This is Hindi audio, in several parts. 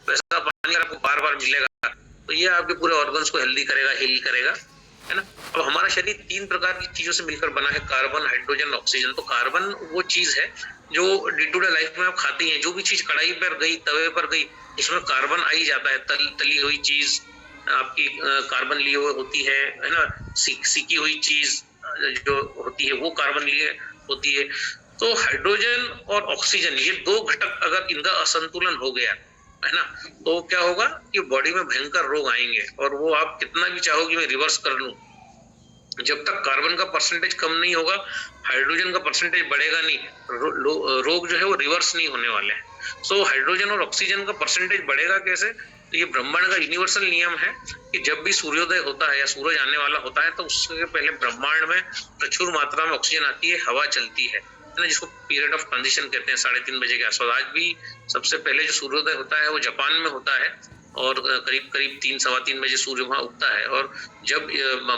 वैसा पानी अगर आपको बार बार मिलेगा तो ये आपके पूरे ऑर्गन्स को हेल्दी करेगा, हील करेगा, है ना। अब हमारा शरीर 3 प्रकार की चीजों से मिलकर बना है, कार्बन, हाइड्रोजन, ऑक्सीजन। तो कार्बन वो चीज है जो डे टू डे लाइफ में आप खाते हैं, जो भी चीज कढ़ाई पर गई, तवे पर गई, उसमें कार्बन आ ही जाता है। तली हुई चीज आपकी कार्बन लिए हुए होती है ना। सीखी हुई चीज जो होती है वो कार्बन लिए होती है। तो हाइड्रोजन और ऑक्सीजन, ये 2 घटक अगर इनका असंतुलन हो गया, है ना, तो क्या होगा कि बॉडी में भयंकर रोग आएंगे। और वो आप कितना भी चाहो कि मैं रिवर्स कर लूं, जब तक कार्बन का परसेंटेज कम नहीं होगा, हाइड्रोजन का परसेंटेज बढ़ेगा नहीं, रोग जो है वो रिवर्स नहीं होने वाले हैं। सो हाइड्रोजन और ऑक्सीजन का परसेंटेज बढ़ेगा कैसे? तो ये ब्रह्मांड का यूनिवर्सल नियम है कि जब भी सूर्योदय होता है या सूरज आने वाला होता है तो उसके पहले ब्रह्मांड में प्रचुर मात्रा में ऑक्सीजन आती है, हवा चलती है ना, जिसको पीरियड ऑफ ट्रांजिशन कहते हैं। 3:30 बजे के आसपास आज भी सबसे पहले जो सूर्योदय होता है वो जापान में होता है और करीब 3 सवा 3 बजे सूर्य वहां उगता है। और जब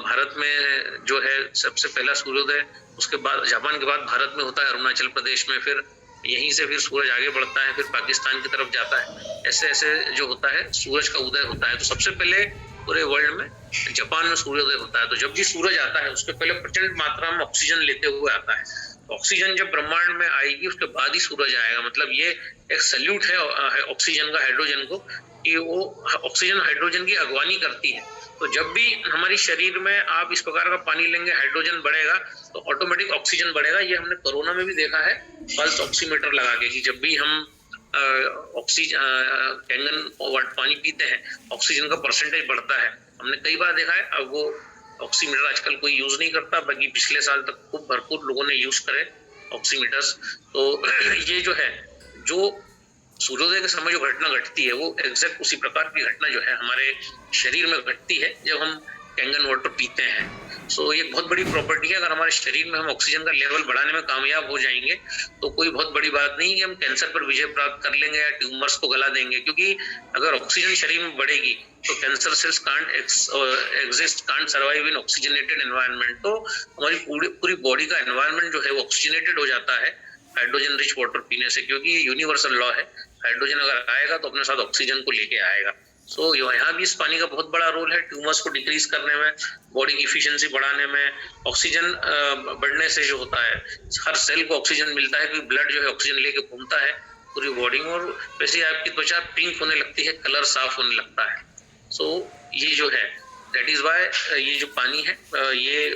भारत में जो है सबसे पहला सूर्योदय, उसके बाद जापान के बाद भारत में होता है, अरुणाचल प्रदेश में, फिर यहीं से फिर सूरज आगे बढ़ता है, फिर पाकिस्तान की तरफ जाता है। ऐसे ऐसे जो होता है सूरज का उदय होता है। तो सबसे पहले पूरे वर्ल्ड में जापान में सूर्योदय होता है। तो जब भी सूरज आता है उसके पहले प्रचंड मात्रा में ऑक्सीजन लेते हुए आता है। ऑक्सीजन जब ब्रह्मांड में आएगी उसके बाद ही सूरज आएगा। मतलब ये एक सल्यूट है ऑक्सीजन का हाइड्रोजन को, कि वो ऑक्सीजन हाइड्रोजन की अगवानी करती है। तो जब भी हमारी शरीर में आप इस प्रकार का पानी लेंगे, हाइड्रोजन बढ़ेगा तो ऑटोमेटिक ऑक्सीजन बढ़ेगा। ये हमने कोरोना में भी देखा है, पल्स ऑक्सीमीटर लगा के, कि जब भी हम ऑक्सीजन कैंगन पानी पीते हैं ऑक्सीजन का परसेंटेज बढ़ता है। हमने कई बार देखा है। अब वो ऑक्सीमीटर आजकल कोई यूज नहीं करता, बाकी पिछले साल तक खूब भरपूर लोगों ने यूज करे ऑक्सीमीटर्स। तो ये जो है, जो सूर्योदय के समय जो घटना घटती है वो एग्जैक्ट उसी प्रकार की घटना जो है हमारे शरीर में घटती है जब हम कैंगन वाटर पीते हैं। सो ये बहुत बड़ी प्रॉपर्टी है। अगर हमारे शरीर में हम ऑक्सीजन का लेवल बढ़ाने में कामयाब हो जाएंगे तो कोई बहुत बड़ी बात नहीं कि हम कैंसर पर विजय प्राप्त कर लेंगे या ट्यूमर्स को गला देंगे। क्योंकि अगर ऑक्सीजन शरीर में बढ़ेगी तो cancer cells can't exist, can't survive in oxygenated environment. तो हमारी पूरी बॉडी का एनवायरनमेंट जो है वो ऑक्सीजनेटेड हो जाता है हाइड्रोजन रिच वाटर पीने से, क्योंकि ये यूनिवर्सल लॉ है। हाइड्रोजन अगर आएगा तो अपने साथ ऑक्सीजन को लेके आएगा। सो यहाँ भी इस पानी का बहुत बड़ा रोल है ट्यूमर्स को डिक्रीज करने में, बॉडी की इफिशिएंसी बढ़ाने में। ऑक्सीजन बढ़ने से जो होता है, हर सेल को ऑक्सीजन मिलता है क्योंकि ब्लड जो है ऑक्सीजन लेके घूमता है पूरी बॉडी में, और वैसे आपकी त्वचा पिंक होने लगती है, कलर साफ होने लगता है। सो ये जो है, दैट इज वाई ये जो पानी है ये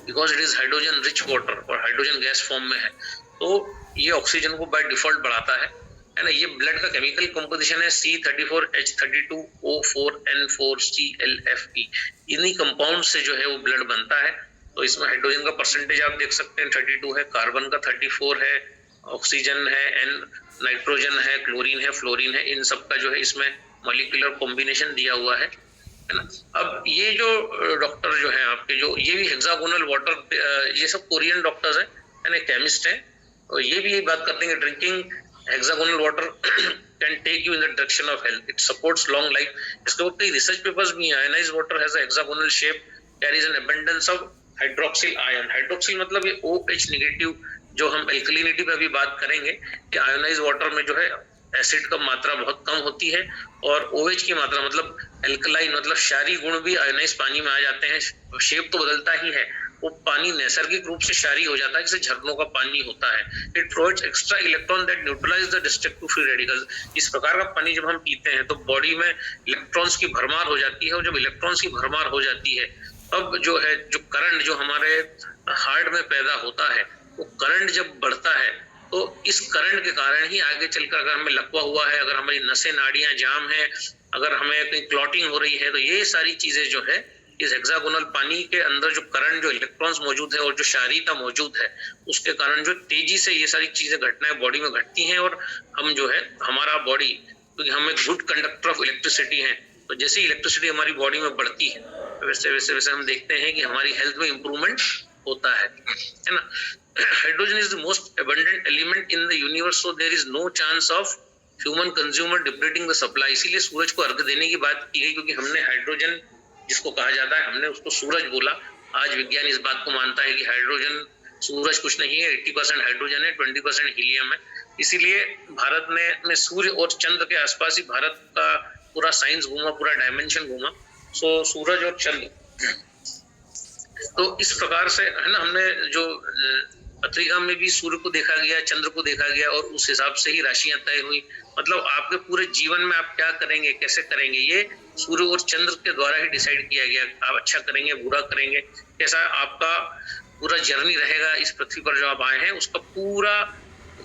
because it is hydrogen rich water और हाइड्रोजन गैस फॉर्म में है, तो ये ऑक्सीजन को बाय डिफॉल्ट बढ़ाता है ना। ये ब्लड का केमिकल कंपोजिशन है C34H32O4N4ClFe। इन्हीं कंपाउंड से जो है वो ब्लड बनता है। तो इसमें हाइड्रोजन का परसेंटेज आप देख सकते हैं 32 है, कार्बन का 34 है, ऑक्सीजन है, N नाइट्रोजन है, क्लोरीन है, फ्लोरीन है, इन सब का जो है इसमें मॉलिक्यूलर कॉम्बिनेशन दिया हुआ है ना। अब ये जो डॉक्टर जो है आपके, जो ये भी हेक्सागोनल वाटर, ये सब कोरियन डॉक्टर्स है, केमिस्ट है, और ये भी यही बात करते हैं कि drinking hexagonal water can take you in the direction of health. It supports long life. इसके ऊपर कई रिसर्च पेपर्स भी हैं। Ionized water has a hexagonal shape, carries an abundance of hydroxyl ion. Hydroxyl मतलब ये OH नेगेटिव, जो हम एल्कलिनिटी पे भी बात करेंगे कि आयोनाइज्ड वाटर में जो है एसिड का मात्रा बहुत कम होती है, और OH की मात्रा मतलब एल्कलाइन मतलब क्षारीय गुण भी आयोनाइज्ड पानी में आ जाते हैं। शेप तो बदलता ही है, वो पानी नैसर्गिक रूप से क्षारीय हो जाता है, जैसे झरनों का पानी होता है। It provides extra electron that neutralize the destructive free radicals. इस प्रकार का पानी जब हम पीते हैं तो बॉडी में इलेक्ट्रॉन्स की भरमार हो जाती है, और जब इलेक्ट्रॉन्स की भरमार हो जाती है तब जो है, जो करंट जो हमारे हार्ट में पैदा होता है, वो करंट जब बढ़ता है तो इस करंट के कारण ही आगे चलकर अगर हमें लकवा हुआ है, अगर हमारी नसें नाड़ियां जाम है, अगर हमें कहीं क्लॉटिंग हो रही है, तो ये सारी चीजें जो है इस हेक्सागोनल पानी के अंदर जो करंट, जो इलेक्ट्रॉन्स मौजूद है और जो क्षारीयता मौजूद है, उसके कारण जो तेजी से ये सारी चीजें घटनाएं बॉडी में घटती हैं। और हम जो है, हमारा बॉडी, क्योंकि हम एक गुड कंडक्टर ऑफ इलेक्ट्रिसिटी हैं, तो जैसे ही इलेक्ट्रिसिटी हमारी बॉडी में बढ़ती है वैसे वैसे वैसे हम देखते हैं कि हमारी हेल्थ में इंप्रूवमेंट होता है ना। Hydrogen is the most abundant element in the universe, so there is no chance of human consumer depleting the supply. इसीलिए सूरज को अर्घ देने की बात की गई, क्योंकि हमने हाइड्रोजन जिसको कहा जाता है, हमने उसको सूरज बोला। आज विज्ञान इस बात को मानता है कि हाइड्रोजन, सूरज कुछ नहीं है, 80% हाइड्रोजन है, 20% हीलियम है। इसीलिए भारत में सूर्य और चंद्र के आसपास ही भारत का पूरा साइंस घूमा, पूरा डायमेंशन घूमा। सो सूरज और चंद्र, तो इस प्रकार से है ना, हमने जो पत्रिका में भी सूर्य को देखा गया, चंद्र को देखा गया और उस हिसाब से ही राशियां तय हुई। मतलब आपके पूरे जीवन में आप क्या करेंगे, कैसे करेंगे, ये सूर्य और चंद्र के द्वारा ही डिसाइड किया गया। आप अच्छा करेंगे, बुरा करेंगे, कैसा आपका पूरा जर्नी रहेगा इस पृथ्वी पर जो आप आए हैं, उसका पूरा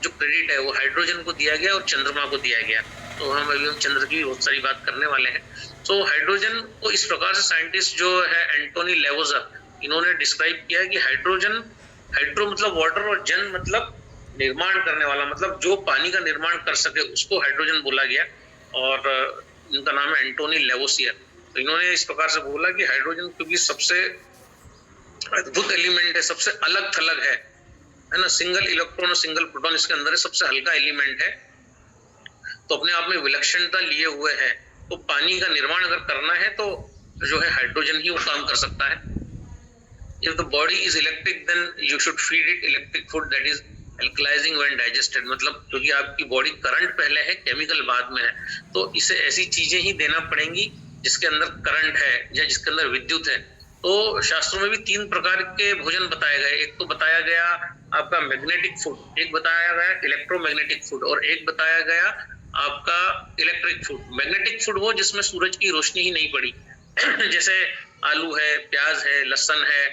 जो क्रेडिट है वो हाइड्रोजन को दिया गया और चंद्रमा को दिया गया। तो हम चंद्र की बहुत सारी बात करने वाले हैं। तो हाइड्रोजन को इस प्रकार से साइंटिस्ट जो है एंटोनी लेवोजा, इन्होंने डिस्क्राइब किया है कि हाइड्रोजन, हाइड्रो मतलब वाटर और जन मतलब निर्माण करने वाला, मतलब जो पानी का निर्माण कर सके उसको हाइड्रोजन बोला गया। और इनका नाम है एंटोनी लेवोसियर। तो इन्होंने इस प्रकार से बोला कि हाइड्रोजन क्योंकि सबसे अद्भुत एलिमेंट है, सबसे अलग थलग है ना, सिंगल इलेक्ट्रॉन और सिंगल प्रोटॉन इसके अंदर है, सबसे हल्का एलिमेंट है, तो अपने आप में विलक्षणता लिए हुए है। तो पानी का निर्माण अगर करना है तो जो है हाइड्रोजन ही वो काम कर सकता है। If the body is electric, then you should feed it electric food that is alkalizing when digested। मतलब क्योंकि आपकी बॉडी करंट पहले है, केमिकल बाद में है, तो इसे ऐसी चीजें ही देना पड़ेंगी जिसके अंदर करंट है या जिसके अंदर विद्युत है। तो शास्त्रों में भी 3 प्रकार के भोजन बताए गए। एक तो बताया गया आपका मैग्नेटिक फूड, एक बताया गया इलेक्ट्रोमैग्नेटिक फूड और एक बताया गया आपका इलेक्ट्रिक फूड। मैग्नेटिक फूड वो जिसमें सूरज की रोशनी ही नहीं पड़ी जैसे आलू है, प्याज है, लहसुन है,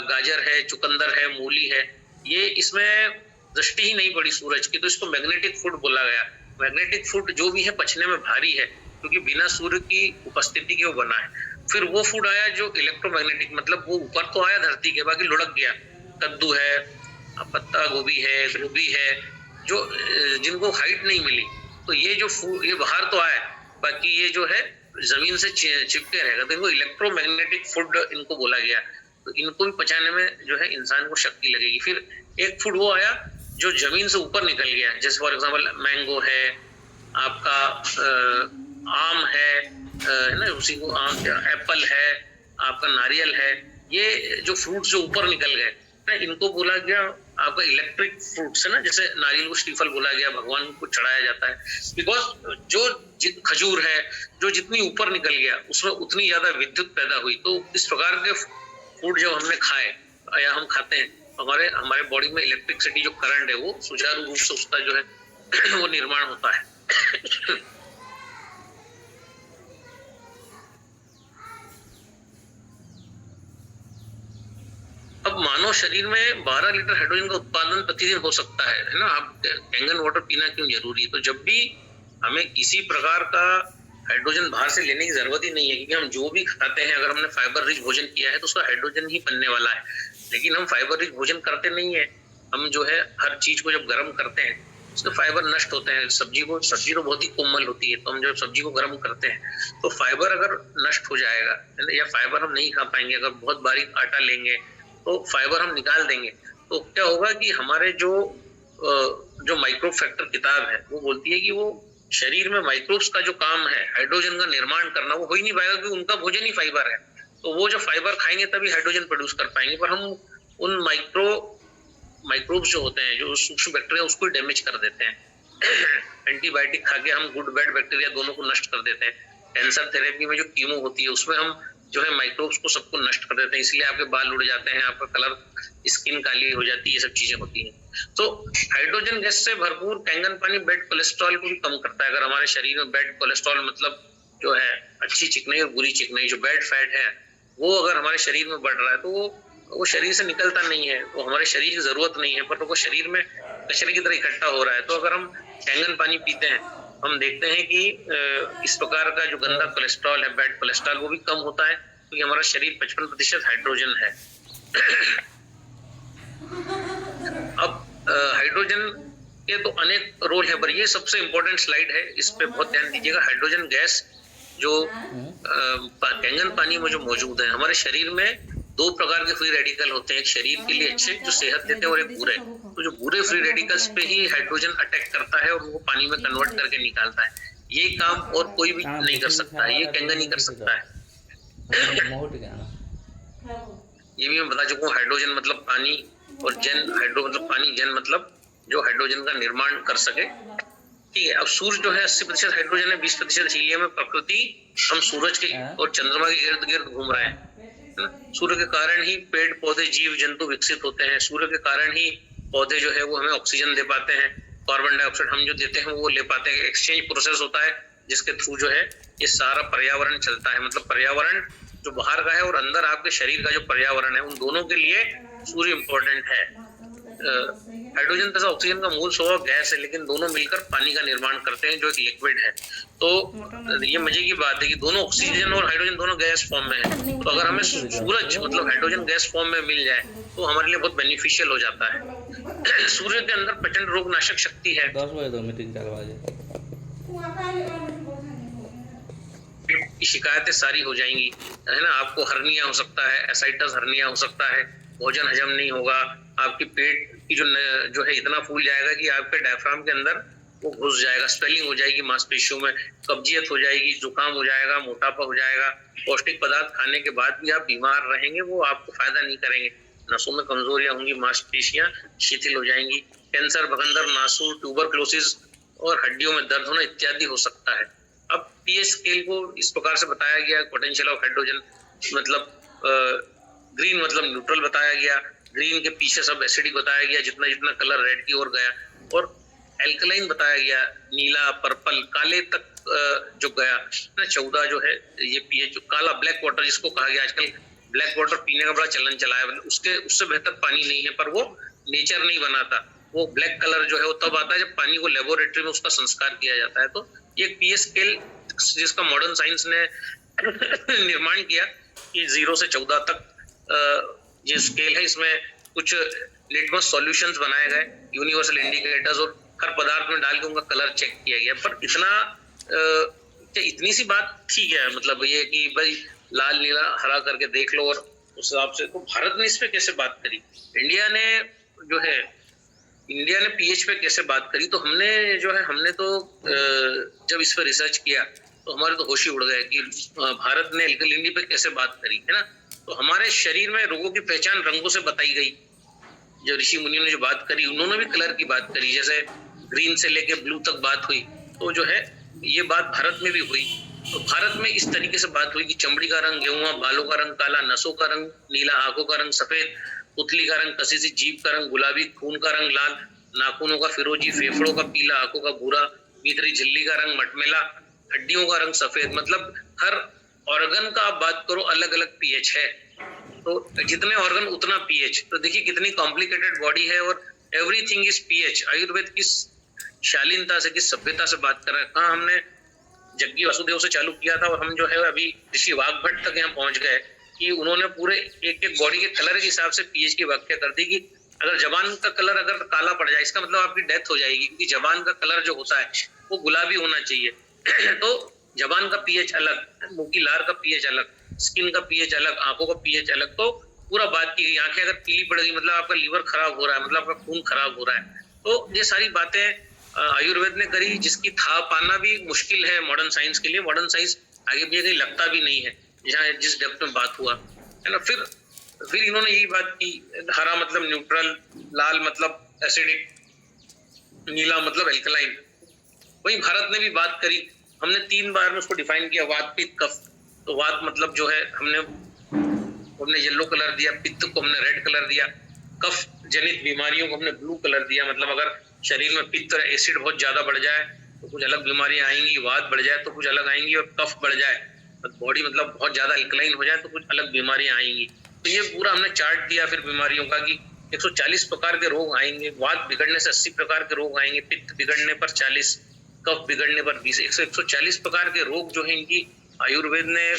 गाजर है, चुकंदर है, मूली है, ये इसमें दृष्टि ही नहीं पड़ी सूरज की, तो इसको मैग्नेटिक फूड बोला गया। मैग्नेटिक फूड जो भी है पचने में भारी है क्योंकि बिना सूर्य की उपस्थिति के वो बना है। फिर वो फूड आया जो इलेक्ट्रोमैग्नेटिक, मतलब वो ऊपर तो आया धरती के, बाकी लुढ़क गया। कद्दू है, पत्ता गोभी है, गोभी है, जो जिनको हाइट नहीं मिली, तो ये जो फूड ये बाहर तो आया, बाकी ये जो है जमीन से चिपके रहेगा, तो इनको इलेक्ट्रोमैग्नेटिक फूड इनको बोला गया। तो इनको भी पचाने में जो है इंसान को शक्ति लगेगी। फिर एक फूड वो आया जो जमीन से ऊपर निकल गया, जैसे फॉर एग्जांपल मैंगो है, आपका आम है ना, उसी को आम, एप्पल है, आपका नारियल है, ये जो फ्रूट जो ऊपर निकल गए ना, इनको बोला गया आपका इलेक्ट्रिक फ्रूट्स है ना। जैसे नारियल को श्रीफल बोला गया, भगवान को चढ़ाया जाता है, बिकॉज जो खजूर है जो जितनी ऊपर निकल गया उसमें उतनी ज्यादा विद्युत पैदा हुई। तो इस प्रकार के फूड जब हमने खाए या हम खाते हैं, हमारे बॉडी में इलेक्ट्रिसिटी जो करंट है वो सुचारू रूप से उसका जो है वो निर्माण होता है। अब मानव शरीर में 12 लीटर हाइड्रोजन का उत्पादन प्रतिदिन हो सकता है ना। आप कैंगन वाटर पीना क्यों जरूरी है? तो जब भी हमें किसी प्रकार का हाइड्रोजन बाहर से लेने की जरूरत ही नहीं है, क्योंकि हम जो भी खाते हैं, अगर हमने फाइबर रिच भोजन किया है तो उसका हाइड्रोजन ही बनने वाला है। लेकिन हम फाइबर रिच भोजन करते नहीं है। हम जो है हर चीज को जब गर्म करते हैं उसके फाइबर नष्ट होते हैं। सब्जी तो बहुत ही कोमल होती है, तो हम जब सब्जी को गर्म करते हैं तो फाइबर अगर नष्ट हो जाएगा या फाइबर हम नहीं खा पाएंगे, अगर बहुत बारीक आटा लेंगे तो फाइबर हम निकाल देंगे, तो क्या होगा कि हमारे जो माइक्रो फैक्टर किताब है वो बोलती है कि वो शरीर में माइक्रोब्स का जो काम है हाइड्रोजन का निर्माण करना, वो हो ही नहीं पाएगा क्योंकि उनका भोजन ही फाइबर है। तो वो जो फाइबर खाएंगे तभी हाइड्रोजन प्रोड्यूस कर पाएंगे, पर हम उन माइक्रोब्स जो होते हैं, जो सूक्ष्म बैक्टीरिया, उसको डैमेज कर देते हैं। एंटीबायोटिक खा के हम गुड बैड बैक्टीरिया दोनों को नष्ट कर देते हैं। कैंसर थेरेपी में जो कीमो होती है उसमें हम जो है माइक्रोब्स को सबको नष्ट कर देते हैं, इसलिए आपके बाल उड़ जाते हैं, आपका कलर, स्किन काली हो जाती है, ये सब चीजें होती हैं। तो हाइड्रोजन गैस से भरपूर कैंगन पानी बैड कोलेस्ट्रॉल को भी कम करता है। अगर हमारे शरीर में बैड कोलेस्ट्रॉल मतलब जो है अच्छी चिकनाई और बुरी चिकनाई, जो बैड फैट है, वो अगर हमारे शरीर में बढ़ रहा है तो वो शरीर से निकलता नहीं है, वो हमारे शरीर की जरूरत नहीं है, पर वो शरीर में कचरे की तरह इकट्ठा हो रहा है। तो अगर हम कैंगन पानी पीते हैं, हम देखते हैं कि इस प्रकार का जो गंदा कोलेस्ट्रॉल है, बैड कोलेस्ट्रॉल, वो भी कम होता है, क्योंकि हमारा शरीर 55% हाइड्रोजन है। अब हाइड्रोजन के तो अनेक रोल है, पर ये सबसे इंपॉर्टेंट स्लाइड है, इस पे बहुत ध्यान दीजिएगा। हाइड्रोजन गैस जो कैंगन पानी में जो मौजूद है, हमारे शरीर में 2 प्रकार के फ्री रेडिकल होते हैं, एक शरीर के लिए अच्छे जो सेहत देते हैं और एक बुरे। तो जो बुरे फ्री रेडिकल्स पे ही हाइड्रोजन अटैक करता है और उनको पानी में कन्वर्ट करके निकालता है। ये काम और कोई भी नहीं कर सकता है, ये कैंगन ही कर सकता है। ये भी मैं बता चुका हूँ, हाइड्रोजन मतलब पानी और जन, हाइड्रो मतलब पानी, जन मतलब जो हाइड्रोजन का निर्माण कर सके। ठीक है, अब सूर्य जो है 80% हाइड्रोजन है, 20% हीलियम है। प्रकृति हम सूरज के और चंद्रमा के इर्द गिर्द घूम रहे हैं। सूर्य के कारण ही पेड़ पौधे जीव जंतु विकसित होते हैं। सूर्य के कारण ही पौधे जो है वो हमें ऑक्सीजन दे पाते हैं, कार्बन डाइऑक्साइड हम जो देते हैं वो ले पाते हैं। एक्सचेंज प्रोसेस होता है जिसके थ्रू जो है ये सारा पर्यावरण चलता है। मतलब पर्यावरण जो बाहर का है और अंदर आपके शरीर का जो पर्यावरण है, उन दोनों के लिए सूर्य इंपॉर्टेंट है। हाइड्रोजन तथा ऑक्सीजन का मूल स्वभाव गैस है, लेकिन दोनों मिलकर पानी का निर्माण करते हैं जो एक लिक्विड है। तो ये मजे की बात है कि दोनों ऑक्सीजन और हाइड्रोजन दोनों गैस फॉर्म में है। तो अगर हमें सूरज मतलब हाइड्रोजन गैस फॉर्म में मिल जाए तो हमारे लिए बहुत बेनिफिशियल हो जाता है। सूर्य के अंदर प्रचंड रोगनाशक शक्ति है। 10 बजे 2 मीटिंग चलवा की शिकायतें सारी हो जाएंगी, है ना। आपको हर्निया हो सकता है, एसाइटिस हर्निया हो सकता है, भोजन हजम नहीं होगा, आपकी पेट की जो है इतना फूल जाएगा कि आपके डायफ्राम के अंदर वो घुस जाएगा, स्वेलिंग हो जाएगी मांसपेशियों में, कब्जियत हो जाएगी, जुकाम हो जाएगा, मोटापा हो जाएगा। पौष्टिक पदार्थ खाने के बाद भी आप बीमार रहेंगे, वो आपको फायदा नहीं करेंगे। नसों में कमजोरियां होंगी, मांसपेशियां शिथिल हो जाएंगी, कैंसर, भगंदर, नासूर, ट्यूबरक्लोसिस और हड्डियों में दर्द होना इत्यादि हो सकता है। अब पीएच स्केल को इस प्रकार से बताया गया, पोटेंशियल ऑफ हाइड्रोजन मतलब ग्रीन मतलब न्यूट्रल बताया गया, ग्रीन के पीछे सब एसिडिक बताया गया, जितना जितना कलर रेड की ओर गया, और एल्कलाइन बताया गया, नीला, पर्पल, काले तक जो गया ना। 14 जो है ये पीएच, जो काला ब्लैक वाटर जिसको कहा गया, आजकल ब्लैक वाटर पीने का बड़ा चलन चला है, उससे बेहतर पानी नहीं है, पर वो नेचर नहीं बनाता। वो ब्लैक कलर जो है वो तब आता है जब पानी को लेबोरेटरी में उसका संस्कार किया जाता है। तो ये पीएच स्केल जिसका मॉडर्न साइंस ने निर्माण किया कि 0 से 14 तक ये स्केल है, इसमें कुछ लिटमस सॉल्यूशंस बनाए गए, यूनिवर्सल इंडिकेटर्स, और हर पदार्थ में डाल के उनका कलर चेक किया गया। पर इतनी सी बात ठीक है, मतलब ये कि भाई लाल नीला हरा करके देख लो और उस हिसाब से। तो भारत ने इस पे कैसे बात करी, इंडिया ने पीएच पे कैसे बात करी? तो हमने तो जब इस पर रिसर्च किया तो हमारे तो होश ही उड़ गए कि भारत ने एल्कलिनिटी पे कैसे बात करी, है ना। तो हमारे शरीर में रोगों की पहचान रंगों से बताई गई। जो ऋषि मुनियों ने जो बात करी, उन्होंने भी कलर की बात करी, जैसे ग्रीन से लेके ब्लू तक बात हुई। तो जो है ये बात भारत में भी हुई। तो भारत में इस तरीके से बात हुई कि चमड़ी का रंग गेहुआ, बालों का रंग काला, नसों का रंग नीला, आंखों का रंग सफेद, पुतली का रंग कसी सी, जीभ का रंग गुलाबी, खून का रंग लाल, नाखूनों का फिरोजी, फेफड़ों का पीला, आंखों का भूरा, भीतरी झिल्ली का रंग मटमेला, हड्डियों का रंग सफेद। मतलब हर ऑर्गन का आप बात करो अलग अलग पीएच है। तो जितने ऑर्गन उतना पीएच। तो देखिए कितनी कॉम्प्लिकेटेड बॉडी है और एवरीथिंग इज पीएच। आयुर्वेद किस शालीनता से, किस सभ्यता से बात कर रहे हैं। कहाँ हमने जग्गी वासुदेव से चालू किया था और हम जो है अभी ऋषि वाघभट्ट तक यहाँ पहुंच गए कि उन्होंने पूरे एक एक बॉडी के कलर के हिसाब से पीएच की व्याख्या कर दी कि अगर जबान का कलर अगर काला पड़ जाए इसका मतलब आपकी डेथ हो जाएगी, क्योंकि जबान का कलर जो होता है वो गुलाबी होना चाहिए। तो जबान का पीएच अलग, मुंह की लार का पीएच अलग, स्किन का पीएच अलग, आंखों का पीएच अलग। तो पूरा बात की गई। आंखें अगर पीली पड़ गई मतलब आपका लीवर खराब हो रहा है, मतलब आपका खून खराब हो रहा है। तो ये सारी बातें आयुर्वेद ने करी, जिसकी था पाना भी मुश्किल है मॉडर्न साइंस के लिए। मॉडर्न साइंस आगे भी कहीं लगता भी नहीं है जहाँ जिस डेप्थ में बात हुआ है ना। फिर इन्होंने यही बात की, हरा मतलब न्यूट्रल, लाल मतलब एसिडिक, नीला मतलब एल्कलाइन। वही भारत ने भी बात करी। हमने 3 बार में उसको डिफाइन किया, वात पित्त कफ। तो वात मतलब जो है हमने येलो कलर दिया, पित्त को हमने रेड कलर दिया, कफ जनित बीमारियों को हमने ब्लू कलर दिया। मतलब अगर शरीर में पित्त और एसिड बहुत ज्यादा बढ़ जाए तो कुछ अलग बीमारियां आएंगी, वात बढ़ जाए तो कुछ अलग आएंगी, और कफ बढ़ जाए बॉडी मतलब बहुत ज्यादा अल्कलाइन हो जाए तो कुछ अलग बीमारियां आएंगी। तो ये पूरा हमने चार्ट दिया फिर बीमारियों का कि 140 प्रकार के रोग आएंगे, वात बिगड़ने से 80 प्रकार के रोग आएंगे, पित्त बिगड़ने पर 40, कफ बिगड़ने पर 20, 140 प्रकार के रोग जो है इनकी आयुर्वेद ने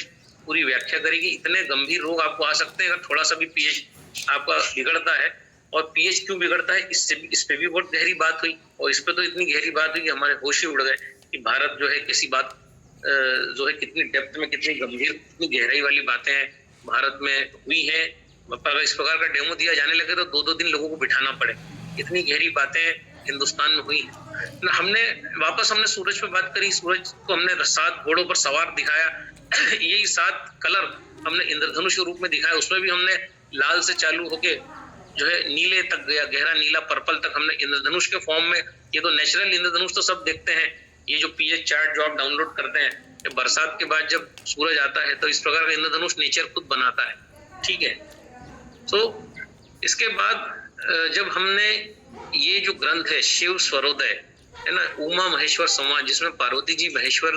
पूरी व्याख्या करेगी। इतने गंभीर रोग आपको आ सकते हैं अगर थोड़ा सा भी पीएच आपका बिगड़ता है। और पीएच क्यों बिगड़ता है इस पे भी बहुत गहरी बात हुई, और इस पे तो इतनी गहरी बात हुई कि हमारे होश ही उड़ गए कि भारत जो है किसी बात जो है कितनी डेप्थ में, कितनी गंभीर, कितनी गहराई वाली बातें हैं भारत में हुई है। अगर इस प्रकार का डेमो दिया जाने लगे तो 2-2 दिन लोगों को बिठाना पड़े, इतनी गहरी बातें हिंदुस्तान में हुई। हमने सूरज पे बात करी। सूरज को हमने 7 घोड़ों पर सवार दिखाया। यही 7 कलर हमने इंद्रधनुष के रूप में दिखाया। उसमें भी हमने लाल से चालू होके जो है नीले तक गया, गहरा नीला पर्पल तक हमने इंद्रधनुष के फॉर्म में, ये तो नेचुरल इंद्रधनुष तो सब देखते हैं, ये जो पीएच चार्ट जो आप डाउनलोड करते हैं, ये बरसात के बाद जब सूरज आता है तो इस प्रकार का इंद्रधनुष नेचर खुद बनाता है, ठीक है। तो इसके बाद जब हमने ये जो ग्रंथ है शिव स्वरोदय है ना, उमा महेश्वर संवाद, जिसमें पार्वती जी महेश्वर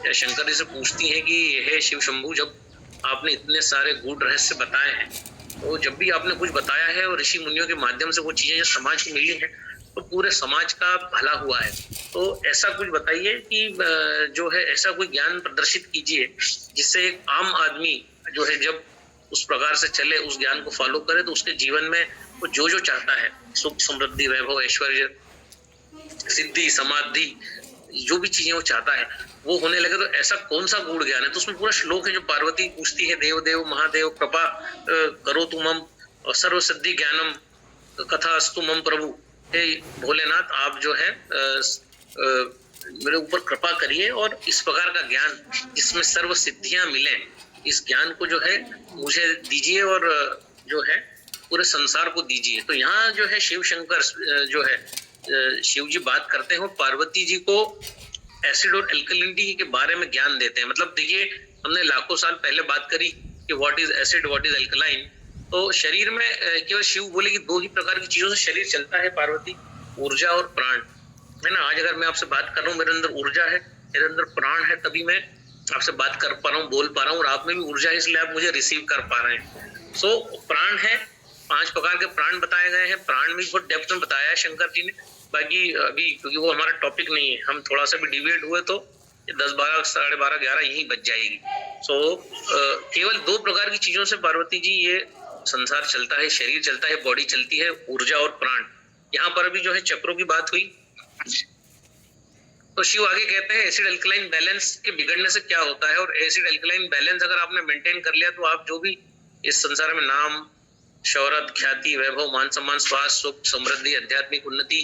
या शंकर जी से पूछती हैं कि यह शिव शंभु, जब आपने इतने सारे गूढ़ रहस्य बताए हैं, तो जब भी आपने कुछ बताया है और ऋषि मुनियों के माध्यम से वो चीजें जो समाज को मिली हैं, तो पूरे समाज का भला हुआ है, तो ऐसा कुछ बताइए कि जो है ऐसा कोई ज्ञान प्रदर्शित कीजिए जिससे एक आम आदमी जो है जब उस प्रकार से चले, उस ज्ञान को फॉलो करे, तो उसके जीवन में वो जो चाहता है, सुख समृद्धि वैभव ऐश्वर्य सिद्धि समाधि, जो भी चीजें वो चाहता है वो होने लगे। तो ऐसा कौन सा गूढ़ ज्ञान है? तो उसमें पूरा श्लोक है जो पार्वती पूछती है, देव देव महादेव कृपा करो तुमम सर्व सिद्धि ज्ञानम कथा अस्तु मम प्रभु, हे भोलेनाथ आप जो है मेरे ऊपर कृपा करिए और इस प्रकार का ज्ञान जिसमें सर्व सिद्धियां मिले, इस ज्ञान को जो है मुझे दीजिए और जो है पूरे संसार को दीजिए। तो यहाँ जो है शिव शंकर जो है शिव जी बात करते हैं, पार्वती जी को एसिड और एल्कलिनिटी के बारे में ज्ञान देते हैं। मतलब देखिए हमने लाखों साल पहले बात करी कि what is acid what is alkaline, तो शरीर में केवल शिव बोले कि दो ही प्रकार की चीजों से शरीर चलता है पार्वती, ऊर्जा और प्राण, है ना। आज अगर मैं आपसे बात कर रहा हूँ, मेरे अंदर ऊर्जा है, मेरे अंदर प्राण है, तभी मैं आपसे बात कर पा रहा हूँ, बोल पा रहा हूँ, और आप में भी ऊर्जा है इसलिए आप मुझे रिसीव कर पा रहे हैं। सो प्राण है, 5 प्रकार के प्राण बताए गए हैं, प्राण में बहुत डेप्थ में बताया है शंकर जी ने। बाकी अभी क्योंकि वो हमारा टॉपिक नहीं है, हम थोड़ा सा भी डिविएट हुए तो 10, 12, 12:30, 11 यहीं बच जाएगी। सो केवल 2 प्रकार की चीजों से पार्वती जी ये संसार चलता है, शरीर चलता है, बॉडी चलती है, ऊर्जा और प्राण। यहाँ पर अभी जो है चक्रों की बात हुई, तो शिव आगे कहते हैं एसिड अल्कलाइन बैलेंस के बिगड़ने से क्या होता है, और एसिड अल्कलाइन बैलेंस अगर आपने मेंटेन कर लिया तो आप जो भी इस संसार में नाम शौहरत ख्याति वैभव मान सम्मान स्वास्थ्य सुख समृद्धि आध्यात्मिक उन्नति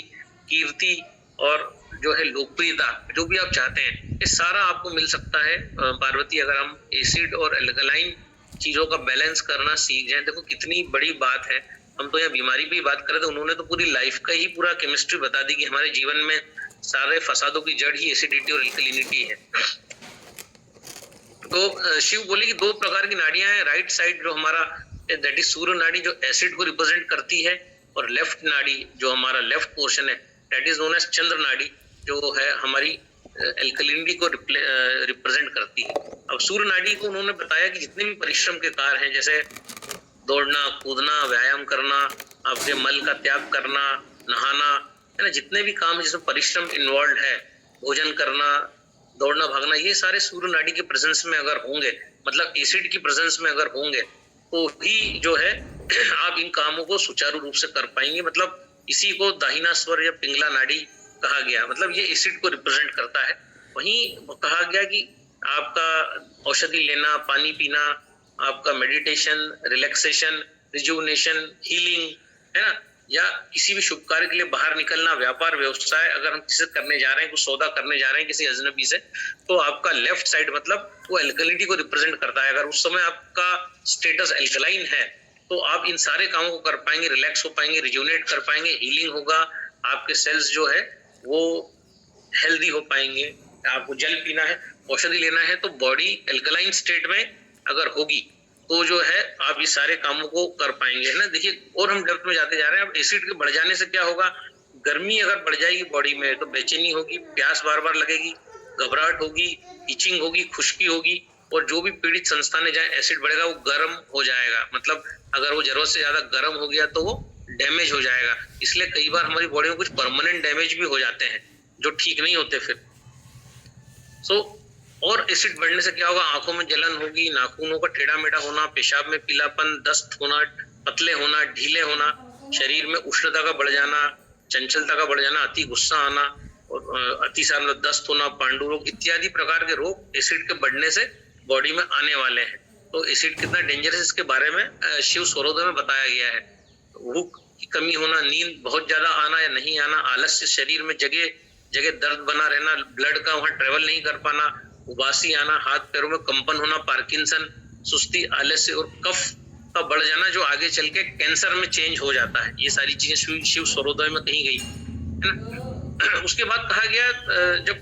कीर्ति और जो है लोकप्रियता, जो भी आप चाहते हैं ये सारा आपको मिल सकता है पार्वती, अगर हम एसिड और अल्कलाइन चीजों का बैलेंस करना सीख जाएं। देखो कितनी बड़ी बात है, हम तो यहाँ बीमारी पे बात कर रहे थे, उन्होंने तो पूरी लाइफ का ही पूरा केमिस्ट्री बता दी कि हमारे जीवन में सारे फसादों की जड़ ही एसिडिटी और एल्कलिनिटी है। तो शिव बोले कि 2 प्रकार की नाड़ियां हैं, राइट साइड जो हमारा दैट इज सूर्य नाड़ी जो एसिड को रिप्रेजेंट करती है, और लेफ्ट नाड़ी जो हमारा लेफ्ट पोर्शन है दैट इज नोन एज चंद्र नाड़ी जो है हमारी एल्कलिनिटी को रिप्रेजेंट करती है। अब सूर्य नाड़ी को उन्होंने बताया कि जितने भी परिश्रम के कार्य हैं, जैसे दौड़ना कूदना व्यायाम करना, आपके मल का त्याग करना, नहाना, है ना, जितने भी काम है जिसमें परिश्रम इन्वॉल्व है, भोजन करना दौड़ना भागना, ये सारे सूर्य नाड़ी के प्रेजेंस में अगर होंगे, मतलब एसिड की प्रेजेंस में अगर होंगे, तो ही जो है आप इन कामों को सुचारू रूप से कर पाएंगे। मतलब इसी को दाहिना स्वर या पिंगला नाड़ी कहा गया, मतलब ये एसिड को रिप्रेजेंट करता है। वहीं कहा गया कि आपका औषधि लेना, पानी पीना, आपका मेडिटेशन, रिलैक्सेशन, रिजुवनेशन, हीलिंग, है ना, या किसी भी शुभ कार्य के लिए बाहर निकलना, व्यापार व्यवसाय अगर हम किसी करने जा रहे हैं, कुछ सौदा करने जा रहे हैं किसी अजनबी से, तो आपका लेफ्ट साइड मतलब वो एल्कलिनिटी को रिप्रेजेंट करता है। अगर उस समय आपका स्टेटस एल्कलाइन है तो आप इन सारे कामों को कर पाएंगे, रिलैक्स हो पाएंगे, रिजुवनेट कर पाएंगे, हीलिंग होगा, आपके सेल्स जो है वो हेल्दी हो पाएंगे। आपको जल पीना है, औषधि लेना है, तो बॉडी एल्कलाइन स्टेट में अगर होगी तो जो है आप ये सारे कामों को कर पाएंगे, है ना। देखिए और हम डेप्थ में जाते जा रहे हैं। अब एसिड के बढ़ जाने से क्या होगा, गर्मी अगर बढ़ जाएगी बॉडी में तो बेचैनी होगी, प्यास बार बार लगेगी, घबराहट होगी, इचिंग होगी, खुश्की होगी, और जो भी पीड़ित संस्थान है जहाँ एसिड बढ़ेगा वो गर्म हो जाएगा, मतलब अगर वो जरूरत से ज्यादा गर्म हो गया तो वो डैमेज हो जाएगा। इसलिए कई बार हमारी बॉडी में कुछ परमानेंट डैमेज भी हो जाते हैं जो ठीक नहीं होते फिर। और एसिड बढ़ने से क्या होगा, आंखों में जलन होगी, नाखूनों का टेढ़ा मेढ़ा होना, पेशाब में पीलापन, दस्त होना, पतले होना, ढीले होना, शरीर में उष्णता का बढ़ जाना, चंचलता का बढ़ जाना, अति गुस्सा आना, और अतिसार दस्त होना, पांडु रोग इत्यादि प्रकार के रोग एसिड के बढ़ने से बॉडी में आने वाले हैं। तो एसिड कितना डेंजरस है इसके बारे में शिव स्वरोदय में बताया गया है। भूख की कमी होना, नींद बहुत ज्यादा आना या नहीं आना, आलस्य, शरीर में जगह जगह दर्द बना रहना, ब्लड का वहां ट्रेवल नहीं कर पाना, उबासी आना, हाथ पैरों में कंपन होना, पार्किंसन, सुस्ती, आलस्य और कफ का बढ़ जाना जो आगे चल के कैंसर में चेंज हो जाता है। ये सारी चीजें शिव स्वरोदय में कही गई है ना। उसके बाद कहा गया, जब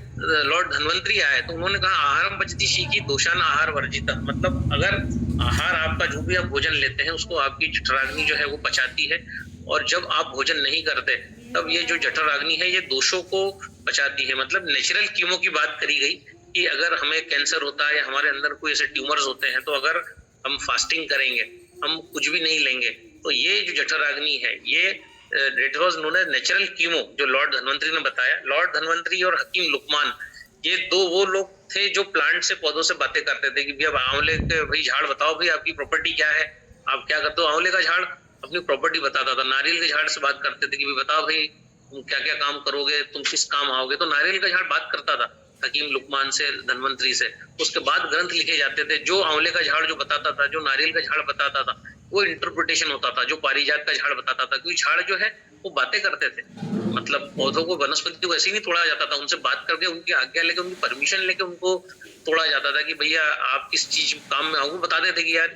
लॉर्ड धन्वंतरी आए तो उन्होंने कहा आहारम पचति शीकी दोषान आहार वर्जिता, मतलब अगर आहार आपका जो भी आप भोजन लेते हैं उसको आपकी जठराग्नि जो है वो पचाती है, और जब आप भोजन नहीं करते तब ये जो जठराग्नि है ये दोषों को पचाती है। मतलब नेचुरल कीमो की बात करी गई कि अगर हमें कैंसर होता है या हमारे अंदर कोई ऐसे ट्यूमर्स होते हैं तो अगर हम फास्टिंग करेंगे, हम कुछ भी नहीं लेंगे, तो ये जो जठराग्नि है ये it was known as natural chemo, जो लॉर्ड धन्वंतरी ने बताया। लॉर्ड धन्वंतरी और हकीम लुकमान ये दो वो लोग थे जो प्लांट से पौधों से बातें करते थे कि भाई अब आंवले के भाई झाड़ बताओ, भाई आपकी प्रॉपर्टी क्या है, आप क्या करते हो। आंवले का झाड़ अपनी प्रॉपर्टी बताता था। नारियल के झाड़ से बात करते थे कि भाई बताओ भाई तुम क्या क्या काम करोगे, तुम किस काम आओगे, तो नारियल का झाड़ बात करता था हकीम लुकमान से, धन्वंतरी से। उसके बाद ग्रंथ लिखे जाते थे, जो आंवले का झाड़ जो बताता था, जो नारियल का झाड़ बताता था, वो इंटरप्रिटेशन होता था, जो पारिजात का झाड़ बताता था, क्योंकि झाड़ जो है वो बातें करते थे। मतलब पौधों को, वनस्पति को ऐसे ही नहीं तोड़ा जाता था, उनसे बात करके, उनकी आज्ञा लेके, उनकी परमिशन लेके उनको तोड़ा जाता था कि भैया आप किस चीज काम में आओगे। बताते थे कि यार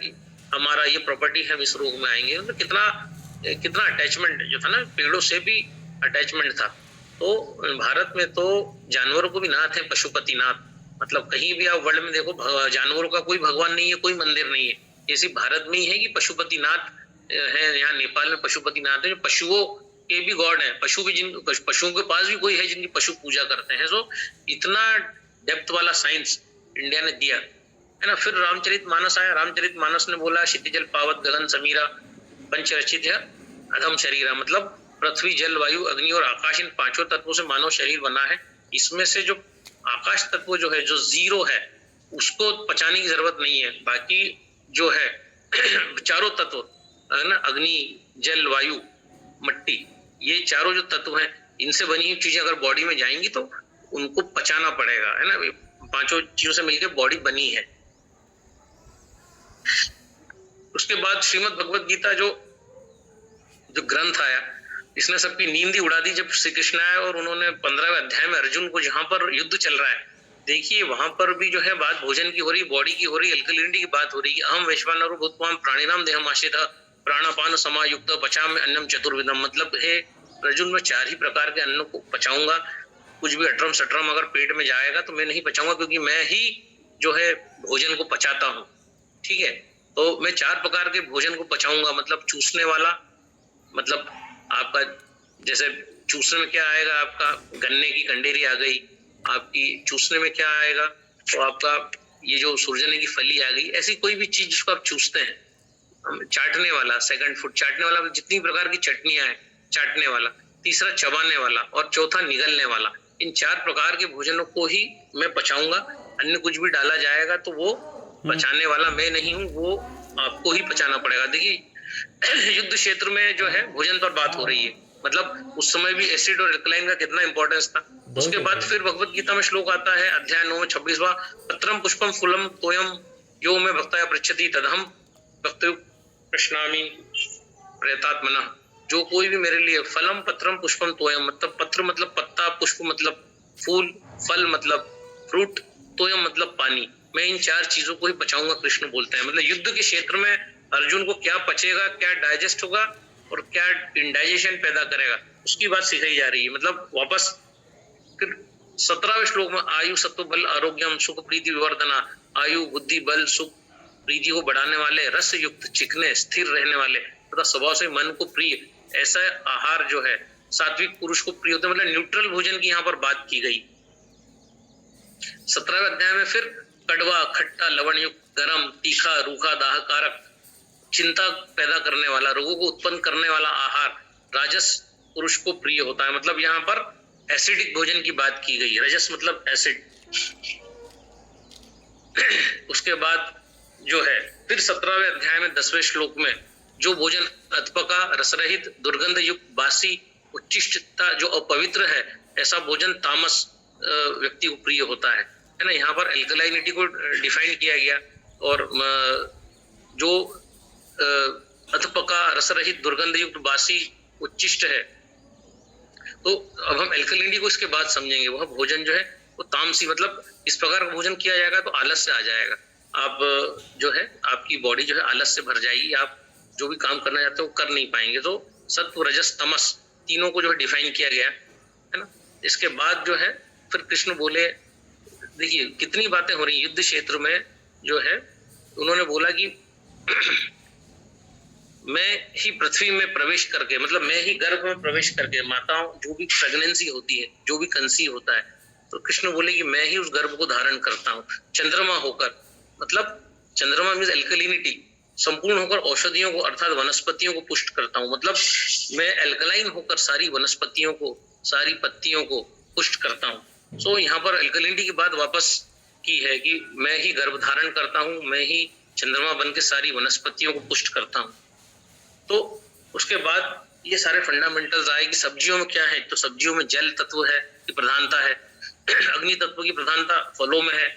हमारा ये प्रॉपर्टी है, हम इस रोग में आएंगे। मतलब कितना अटैचमेंट जो था ना, पेड़ों से भी अटैचमेंट था। तो भारत में तो जानवरों को भी नाथ है, पशुपति नाथ। मतलब कहीं भी आप वर्ल्ड में देखो, जानवरों का कोई भगवान नहीं है, कोई मंदिर नहीं है। ये सिर्फ भारत में ही है कि पशुपति नाथ है। यहाँ नेपाल में पशुपति नाथ है, जो पशुओं के भी गॉड है। पशुओं के पास भी कोई है जिनकी पशु पूजा करते हैं। सो इतना डेप्थ वाला साइंस इंडिया ने दिया है ना। फिर रामचरितमानस आया। रामचरितमानस ने बोला क्षितिजल पावत गगन समीरा पंच रचित है अधम शरीरा, मतलब पृथ्वी जल वायु अग्नि और आकाश, इन पांचों तत्वों से मानव शरीर बना है। इसमें से जो आकाश तत्व जो है, जो जीरो है, उसको पचाने की जरूरत नहीं है। बाकी जो है चारों तत्व है ना, अग्नि जल वायु मट्टी, ये चारों जो तत्व हैं, इनसे बनी हुई चीजें अगर बॉडी में जाएंगी तो उनको पचाना पड़ेगा, है ना। पांचों चीजों से मिलकर बॉडी बनी है। उसके बाद श्रीमद् भगवत गीता जो ग्रंथ आया, इसने सबकी नींद ही उड़ा दी। जब श्री कृष्ण आए और उन्होंने 15वें अध्याय में अर्जुन को, जहां पर युद्ध चल रहा है, देखिए वहां पर भी जो है बात भोजन की हो रही, बॉडी की हो रही, अल्कलिनिटी की बात हो रही। अहम वैश्वानरो भूत्वाम प्राणिनाम देहमाश्रितः प्राणापान समायुक्त पचाम्य अन्नम चतुर्विधम, मतलब है अर्जुन में 4 ही प्रकार के अन्न को पचाऊंगा। कुछ भी अटरम सटरम अगर पेट में जाएगा तो मैं नहीं पचाऊंगा, क्योंकि मैं ही जो है भोजन को पचाता हूँ। ठीक है, तो मैं 4 प्रकार के भोजन को पचाऊंगा। मतलब चूसने वाला, मतलब आपका जैसे चूसने में क्या आएगा, आपका गन्ने की कंडेरी आ गई, आपकी चूसने में क्या आएगा, तो आपका ये जो सुरजने की फली आ गई। ऐसी कोई भी चीज जिसको आप चूसते हैं। चाटने वाला, सेकंड फूड, चाटने वाला जितनी प्रकार की चटनियां हैं, चाटने वाला। तीसरा चबाने वाला, और चौथा निगलने वाला। इन 4 प्रकार के भोजनों को ही मैं पचाऊंगा। अन्य कुछ भी डाला जाएगा तो वो पचाने वाला मैं नहीं हूँ, वो आपको ही पचाना पड़ेगा। देखिए युद्ध क्षेत्र में जो है भोजन पर बात हो रही है, मतलब उस समय भी एसिड और एल्कलाइन का कितना इंपॉर्टेंस था। उसके बाद फिर भगवत गीता में श्लोक आता है, अध्याय 9 26वां, पत्रम पुष्पम फूलम तोयम यो में भक्तया पृच्छति तदहम भक्तयो प्रश्नामि प्रयतात्मना। जो कोई भी मेरे लिए, फलम पत्रम पुष्पम तोयम, मतलब पत्र मतलब पत्ता, पुष्प मतलब फूल, फल मतलब फ्रूट, तोयम मतलब पानी, मैं इन 4 चीजों को ही पचाऊंगा, कृष्ण बोलते हैं। मतलब युद्ध के क्षेत्र में अर्जुन को क्या पचेगा, क्या डाइजेस्ट होगा और क्या इंडाइजेशन पैदा करेगा, उसकी बात सिखाई जा रही है। मतलब वापस फिर 17वें श्लोक में, आयु सत्व बल आरोग्यम सुख प्रीति विवर्धना, आयु बुद्धि बल सुख प्रीति को बढ़ाने वाले, रस युक्त चिकने स्थिर रहने वाले तथा स्वभाव से मन को प्रिय, ऐसा आहार जो है सात्विक पुरुष को प्रिय होता है। मतलब न्यूट्रल भोजन की यहाँ पर बात की गई। 17वें अध्याय में फिर कड़वा, खट्टा, लवण युक्त, गरम, तीखा, रूखा, दाहकारक, चिंता पैदा करने वाला, रोगों को उत्पन्न करने वाला आहार राजस पुरुष को प्रिय होता है। मतलब यहाँ पर एसिडिक भोजन की बात की गई, रजस मतलब एसिड। उसके बाद जो है फिर 17वें अध्याय में 10वें श्लोक में, जो भोजन अथपका, रसरहित, दुर्गंध युक्त, बासी, उच्चिष्टता, जो अपवित्र है, ऐसा भोजन तामस व्यक्ति को प्रिय होता है ना। यहाँ पर एल्कलाइनिटी को डिफाइन किया गया, और जो अथपका, रसरहित, दुर्गंध युक्त, बासी, उच्चिष्ट है, तो अब हम एल्कलिनिटी को इसके बाद समझेंगे। वह भोजन जो है वो तामसी, मतलब इस प्रकार का भोजन किया जाएगा तो आलस से आ जाएगा। आप जो है आपकी बॉडी जो है आलस से भर जाएगी, आप जो भी काम करना चाहते हैं वो कर नहीं पाएंगे। तो सत्व रजस तमस तीनों को जो है डिफाइन किया गया है ना। इसके बाद जो है फिर कृष्ण बोले, देखिए कितनी बातें हो रही युद्ध क्षेत्र में जो है, उन्होंने बोला कि मैं ही पृथ्वी में प्रवेश करके, मतलब मैं ही गर्भ में प्रवेश करके, माताओं जो भी प्रेगनेंसी होती है, जो भी कंसीव होता है, तो कृष्ण बोले कि मैं ही उस गर्भ को धारण करता हूँ चंद्रमा होकर, मतलब चंद्रमा मीन्स एल्कलिनिटी, संपूर्ण होकर औषधियों को अर्थात वनस्पतियों को पुष्ट करता हूँ, मतलब मैं एल्कलाइन होकर सारी वनस्पतियों को, सारी पत्तियों को पुष्ट करता हूँ। सो यहाँ पर एल्कलिनिटी की बात वापस की है कि मैं ही गर्भ धारण करता हूँ, मैं ही चंद्रमा बन के सारी वनस्पतियों को पुष्ट करता हूँ। तो उसके बाद ये सारे फंडामेंटल्स आए कि सब्जियों में क्या है, तो सब्जियों में जल तत्व है की प्रधानता है, अग्नि तत्व की प्रधानता फलों में है,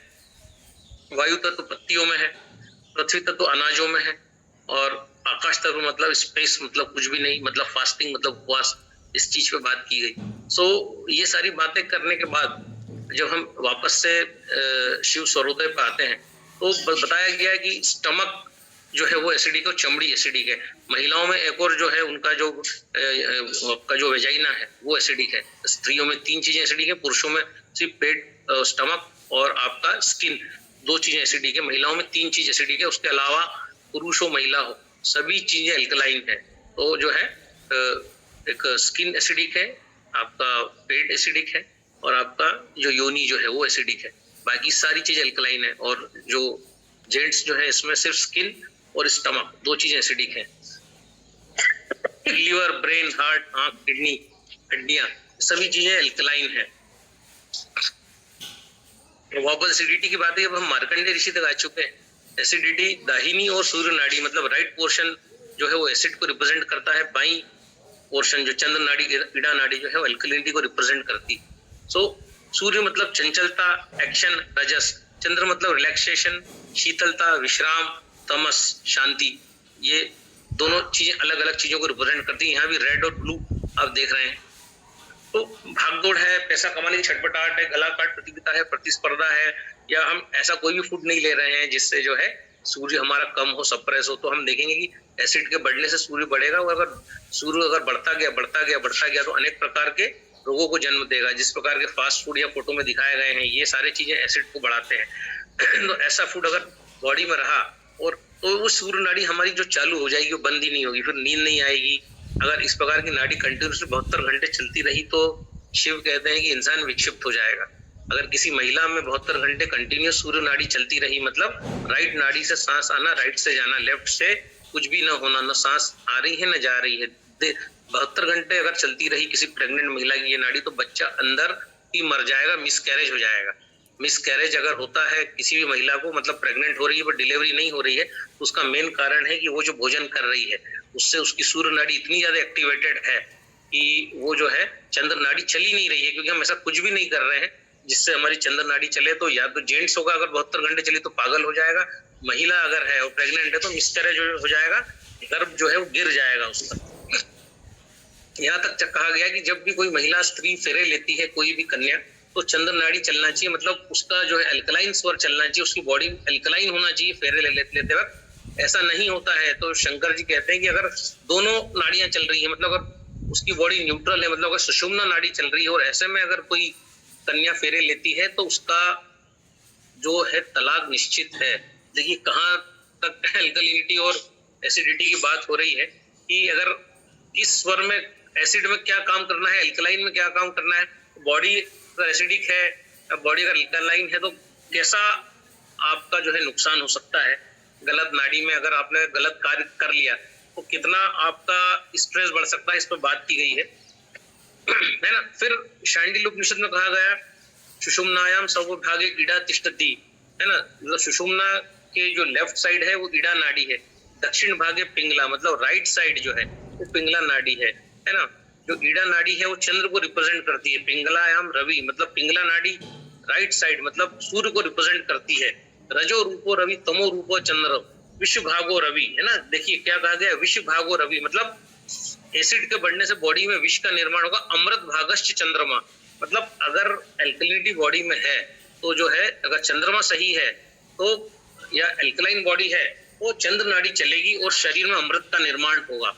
वायु तत्व पत्तियों में है, पृथ्वी तत्व अनाजों में है, और आकाश तत्व मतलब स्पेस, मतलब कुछ भी नहीं, मतलब फास्टिंग मतलब उपवास, इस चीज पे बात की गई। सो ये सारी बातें करने के बाद जब हम वापस से शिव स्वरूदय पे आते हैं तो बताया गया है कि स्टमक जो है वो एसिडिक और चमड़ी एसिडिक है। महिलाओं में एक और जो है उनका जो आपका जो वेजाइना है वो एसिडिक है। स्त्रियों में 3 चीजें एसिडिक है, पुरुषों में सिर्फ पेट, स्टमक और आपका स्किन, 2 चीजें एसिडिक है। महिलाओं में 3 चीज एसिडिक है, उसके अलावा पुरुष हो महिला हो सभी चीजें एल्कलाइन है। तो जो है एक स्किन एसिडिक है, आपका पेट एसिडिक है, और आपका जो योनि जो है वो एसिडिक है। बाकी सारी चीज एल्कलाइन है, और जो जेंट्स जो है इसमें सिर्फ स्किन और स्टमक 2 चीजें एसिडिक है। लिवर, ब्रेन, हार्ट, आंख, किडनी, हड्डियां सभी चीजें एल्कलाइन है। वापस एसिडिटी की बात है, अब हम मार्कंडेय ऋषि तक आ चुके हैं। एसिडिटी दाहिनी और सूर्य नाड़ी, मतलब राइट पोर्शन जो है वो एसिड को रिप्रेजेंट करता है, बाई पोर्शन जो चंद्र नाड़ी, ईड़ा नाड़ी जो है वो एल्कलिनिटी को रिप्रेजेंट करती। सो सूर्य मतलब चंचलता, एक्शन, रजस, चंद्र मतलब रिलैक्सेशन, शीतलता, विश्राम, तमस, शांति। ये दोनों चीजें अलग अलग चीजों को रिप्रेजेंट करती है। यहाँ भी रेड और ब्लू आप देख रहे हैं। तो भागदौड़ है, पैसा कमाने की छटपटाहट है, गला काट प्रतियोगिता है, प्रतिस्पर्धा है, या हम ऐसा कोई भी फूड नहीं ले रहे हैं जिससे जो है सूर्य हमारा कम हो, सप्रेस हो, तो हम देखेंगे कि एसिड के बढ़ने से सूर्य बढ़ेगा। और अगर सूर्य अगर बढ़ता गया तो अनेक प्रकार के रोगों को जन्म देगा। जिस प्रकार के फास्ट फूड या फोटो में दिखाए गए हैं, ये सारे चीजें एसिड को बढ़ाते हैं। तो ऐसा फूड अगर बॉडी में रहा और तो वो सूर्य नाड़ी हमारी जो चालू हो जाएगी वो बंद ही नहीं होगी, फिर नींद नहीं आएगी। अगर इस प्रकार की नाड़ी कंटिन्यूसली 72 घंटे चलती रही तो शिव कहते हैं कि इंसान विक्षिप्त हो जाएगा। अगर किसी महिला में 72 घंटे कंटिन्यूस सूर्य नाड़ी चलती रही, मतलब राइट नाड़ी से सांस आना, राइट से जाना, लेफ्ट से कुछ भी ना होना, न सांस आ रही है न जा रही है, 72 घंटे अगर चलती रही किसी प्रेग्नेंट महिला की ये नाड़ी, तो बच्चा अंदर ही मर जाएगा, मिसकैरेज हो जाएगा। मिसकैरेज अगर होता है किसी भी महिला को, मतलब प्रेग्नेंट हो रही है पर डिलीवरी नहीं हो रही है, तो उसका मेन कारण है कि वो जो भोजन कर रही है उससे उसकी सूर्य नाड़ी इतनी ज्यादा एक्टिवेटेड है कि वो जो है चंद्र नाड़ी चली नहीं रही है। क्योंकि हम ऐसा कुछ भी नहीं कर रहे हैं जिससे हमारी चंद्र नाड़ी चले। तो या तो जेंट्स होगा अगर 72 घंटे चली तो पागल हो जाएगा, महिला अगर है और प्रेग्नेंट है तो मिसकैरेज हो जाएगा, गर्भ जो है वो गिर जाएगा उसका। यहाँ तक कहा गया कि जब भी कोई महिला स्त्री फेरे लेती है, कोई भी कन्या, तो चंद्र नाड़ी चलना चाहिए, मतलब उसका जो है एल्कलाइन स्वर चलना चाहिए, उसकी बॉडी एल्कलाइन होना चाहिए फेरे लेते वक्त। ऐसा नहीं होता है तो शंकर जी कहते हैं कि अगर दोनों नाड़ियां चल रही है, मतलब अगर उसकी बॉडी न्यूट्रल है, मतलब अगर सुषुम्ना नाड़ी चल रही है और ऐसे में अगर कोई कन्या फेरे लेती है तो उसका जो है तलाक निश्चित है। देखिए कहाँ तक एल्कलिनिटी और एसिडिटी की बात हो रही है कि अगर इस स्वर में एसिड में क्या काम करना है, एल्कलाइन में क्या काम करना है। बॉडी अगर एसिडिक है, बॉडी अगर एल्कलाइन है तो कैसा आपका जो है नुकसान हो सकता है। गलत नाड़ी में अगर आपने गलत कार्य कर लिया तो कितना आपका स्ट्रेस बढ़ सकता है, इस पर बात की गई है ना। फिर शांडिल्य उपनिषद में कहा गया सुषुम्नायाम सर्वभागे ईड़ा तिष्ठति, है ना। मतलब सुषुम्ना के जो लेफ्ट साइड है वो ईड़ा नाड़ी है, दक्षिण भागे पिंगला, मतलब राइट साइड जो है वो पिंगला नाड़ी है ना। जो ईड़ा नाड़ी है वो चंद्र को रिप्रेजेंट करती है, पिंगलायाम रवि, मतलब पिंगला नाड़ी राइट साइड मतलब सूर्य को रिप्रेजेंट करती है। रजो रूपो रवि, तमो रूपो चंद्र, विश्व भागो रवि, है ना। देखिए क्या कहा गया, विश्व भागो रवि, मतलब एसिड के बढ़ने से बॉडी में विष का निर्माण होगा। अमृत भागश्च चंद्रमा, मतलब अगर एल्कलिनिटी बॉडी में है तो जो है अगर चंद्रमा सही है तो या एल्कलाइन बॉडी है वो चंद्र नाड़ी चलेगी और शरीर में अमृत का निर्माण होगा।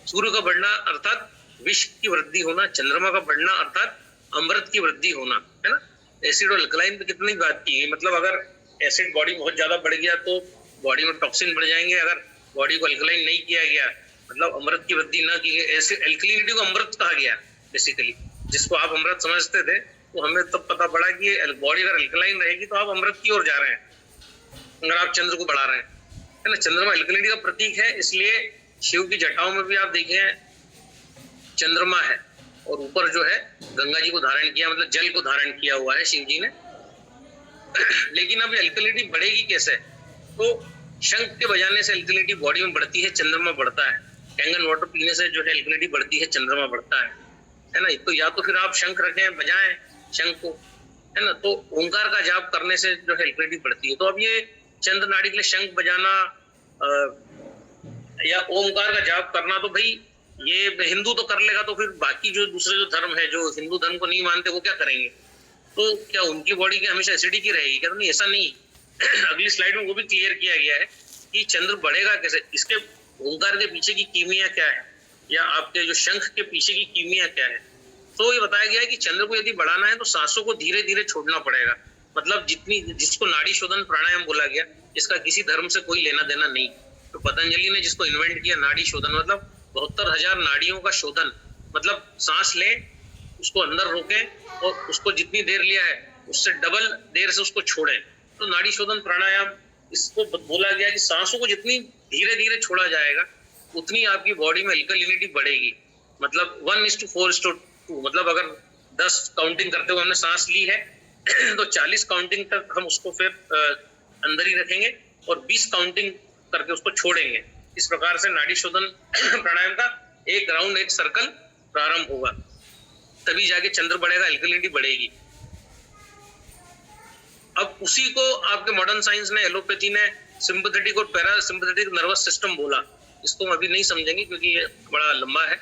सूर्य का बढ़ना अर्थात विष की वृद्धि होना, चंद्रमा का बढ़ना अर्थात अमृत की वृद्धि होना, है ना। एसिड और अल्कलाइन पे कितनी बात की गई, मतलब अगर एसिड बॉडी बहुत ज्यादा बढ़ गया तो बॉडी में टॉक्सिन बढ़ जाएंगे, अगर बॉडी को अल्कलाइन नहीं किया गया मतलब अमृत की वृद्धि न की गई। ऐसे अल्कलिनिटी को अमृत कहा गया बेसिकली, जिसको आप अमृत समझते थे तो हमें तब पता पड़ा कि बॉडी अगर अल्कलाइन रहेगी तो आप अमृत की ओर जा रहे हैं अगर आप चंद्र को बढ़ा रहे हैं, है ना। चंद्रमा अल्कलिनिटी का प्रतीक है, इसलिए शिव की जटाओं में भी आप देखें चंद्रमा है और ऊपर जो है गंगा जी को धारण किया, मतलब जल को धारण किया हुआ है शिव जी ने। लेकिन अब अल्कलिनिटी बढ़ेगी कैसे, तो शंख के बजाने से अल्कलिनिटी बॉडी में बढ़ती है, चंद्रमा बढ़ता है। कैंगन वाटर पीने से जो है अल्कलिनिटी बढ़ती है, चंद्रमा बढ़ता है ना। तो या तो फिर आप शंख रखें, बजाएं शंख को, है ना। तो ओंकार का जाप करने से जो है अल्कलिनिटी बढ़ती है। तो अब ये चंद्र नाड़ी के लिए शंख बजाना या ओंकार का जाप करना, तो भाई ये हिंदू तो कर लेगा, तो फिर बाकी जो दूसरे जो धर्म है, जो हिंदू धर्म को नहीं मानते, वो क्या करेंगे। तो क्या उनकी बॉडी की हमेशा एसिडिटी रहेगी क्या, तो नहीं, ऐसा नहीं। अगली स्लाइड में वो भी क्लियर किया गया है कि चंद्र बढ़ेगा कैसे, इसके ओंकार के पीछे की कीमिया क्या है, या आपके जो शंख के पीछे की कीमिया क्या है। तो ये बताया गया है कि चंद्र को यदि बढ़ाना है तो सांसों को धीरे धीरे छोड़ना पड़ेगा, मतलब जितनी, जिसको नाड़ी शोधन प्राणायाम बोला गया, इसका किसी धर्म से कोई लेना देना नहीं। तो पतंजलि ने जिसको इन्वेंट किया नाड़ी शोधन, मतलब 72,000 नाड़ियों का शोधन, मतलब सांस लें, उसको अंदर रोकें और उसको जितनी देर लिया है उससे डबल देर से उसको छोड़ें। तो नाड़ी शोधन प्राणायाम, इसको बोला गया कि सांसों को जितनी धीरे धीरे छोड़ा जाएगा उतनी आपकी बॉडी में अल्कलिनिटी बढ़ेगी। मतलब 1:4:2, मतलब अगर 10 काउंटिंग करते हुए हमने सांस ली है तो 40 काउंटिंग तक हम उसको फिर अंदर ही रखेंगे और 20 काउंटिंग करके उसको छोड़ेंगे। इस प्रकार से नाड़ी शोधन प्राणायाम का एक राउंड, एक सर्कल प्रारंभ होगा, तभी जाके चंद्र बढ़ेगा, अल्कलिनिटी बढ़ेगी। अब उसी को आपके मॉडर्न साइंस ने, एलोपैथी ने सिंपैथेटिक और पैरासिम्पैथेटिक नर्वस सिस्टम बोला। इसको हम अभी नहीं समझेंगे क्योंकि ये बड़ा लंबा है।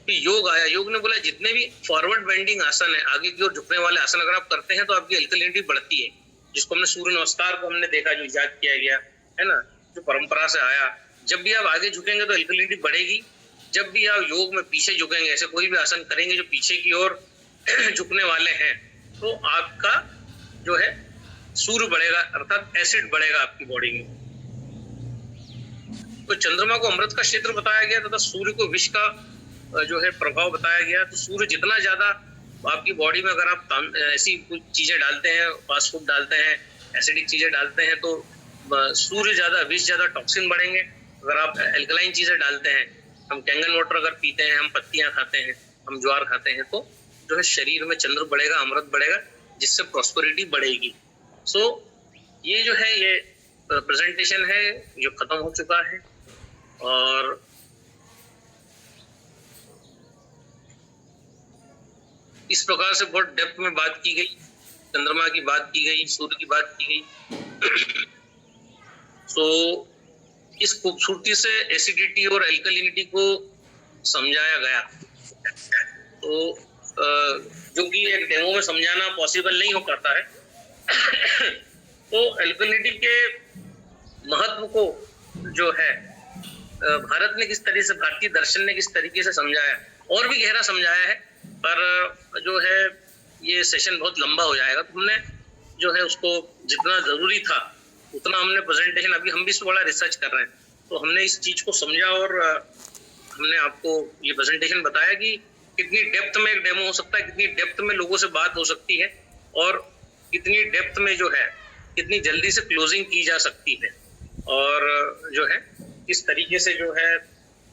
योग आया, योग ने बोला जितने भी फॉरवर्ड बेंडिंग आसन है, आगे की ओर झुकने वाले आसन अगर आप करते हैं तो आपकी अल्कलिनिटी बढ़ती है, जिसको हमने सूर्य नमस्कार को हमने देखा, जो इजाद किया गया है ना, जो परंपरा से आया। जब भी आप आगे झुकेंगे तो अल्कलिनिटी बढ़ेगी, जब भी आप योग में पीछे झुकेंगे, ऐसे कोई भी आसन करेंगे जो पीछे की ओर झुकने वाले हैं, तो आपका जो है सूर्य बढ़ेगा, अर्थात एसिड बढ़ेगा आपकी बॉडी में। तो चंद्रमा को अमृत का क्षेत्र बताया गया तथा सूर्य को विष का जो है प्रभाव बताया गया। तो सूर्य जितना ज्यादा आपकी बॉडी में, अगर आप ऐसी कुछ चीजें डालते हैं, फास्ट फूड डालते हैं, एसिडिक चीजें डालते हैं, तो सूर्य ज्यादा, विष ज्यादा, टॉक्सिन बढ़ेंगे। अगर आप एल्कलाइन चीजें डालते हैं, हम कैंगन वाटर अगर पीते हैं, हम पत्तियां खाते हैं, हम ज्वार खाते हैं, तो जो है शरीर में चंद्र बढ़ेगा, अमृत बढ़ेगा, जिससे प्रॉस्पेरिटी बढ़ेगी। सो ये जो है, ये प्रेजेंटेशन है जो खत्म हो चुका है, और इस प्रकार से बहुत डेप्थ में बात की गई, चंद्रमा की बात की गई, सूर्य की बात की गई। तो इस खूबसूरती से एसिडिटी और एल्कलिनिटी को समझाया गया। तो जो कि एक डेमो में समझाना पॉसिबल नहीं हो पाता है। तो एल्कलिनिटी के महत्व को जो है भारत ने किस तरह से, भारतीय दर्शन ने किस तरीके से समझाया, और भी गहरा समझाया है, पर जो है ये सेशन बहुत लंबा हो जाएगा। तो हमने जो है उसको जितना जरूरी था उतना हमने प्रेजेंटेशन, अभी हम भी इस बड़ा रिसर्च कर रहे हैं, तो हमने इस चीज को समझा और हमने आपको ये प्रेजेंटेशन बताया कि कितनी डेप्थ में एक डेमो हो सकता है, कितनी डेप्थ में लोगों से बात हो सकती है, और कितनी डेप्थ में जो है कितनी जल्दी से क्लोजिंग की जा सकती है, और जो है किस तरीके से जो है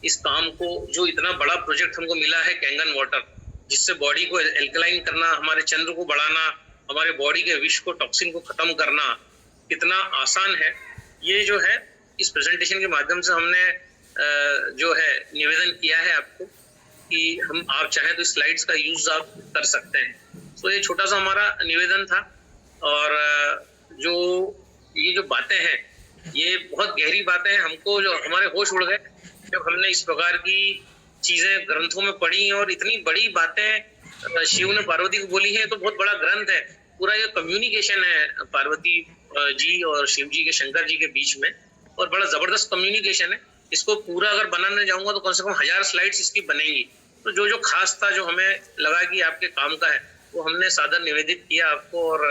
इस काम को, जो इतना बड़ा प्रोजेक्ट हमको मिला है कैंगन वाटर, जिससे बॉडी को एल्कलाइन करना, हमारे चंद्र को बढ़ाना, हमारे बॉडी के विष को, टॉक्सिन को खत्म करना कितना आसान है। ये जो है इस प्रेजेंटेशन के माध्यम से हमने जो है निवेदन किया है आपको कि हम, आप चाहें तो स्लाइड्स का यूज आप कर सकते हैं। तो ये छोटा सा हमारा निवेदन था, और जो ये जो बातें हैं ये बहुत गहरी बातें हैं, हमको जो हमारे होश उड़ गए जब हमने इस प्रकार की चीजें ग्रंथों में पढ़ी, और इतनी बड़ी बातें शिव ने पार्वती को बोली है, तो बहुत बड़ा ग्रंथ है, पूरा ये कम्युनिकेशन है पार्वती जी और शिव जी के, शंकर जी के बीच में, और बड़ा जबरदस्त कम्युनिकेशन है। इसको पूरा अगर बनाने जाऊंगा तो कम से कम 1000 स्लाइड्स इसकी बनेंगी। तो जो जो खास था, जो हमें लगा कि आपके काम का है, वो हमने सादर निवेदित किया आपको, और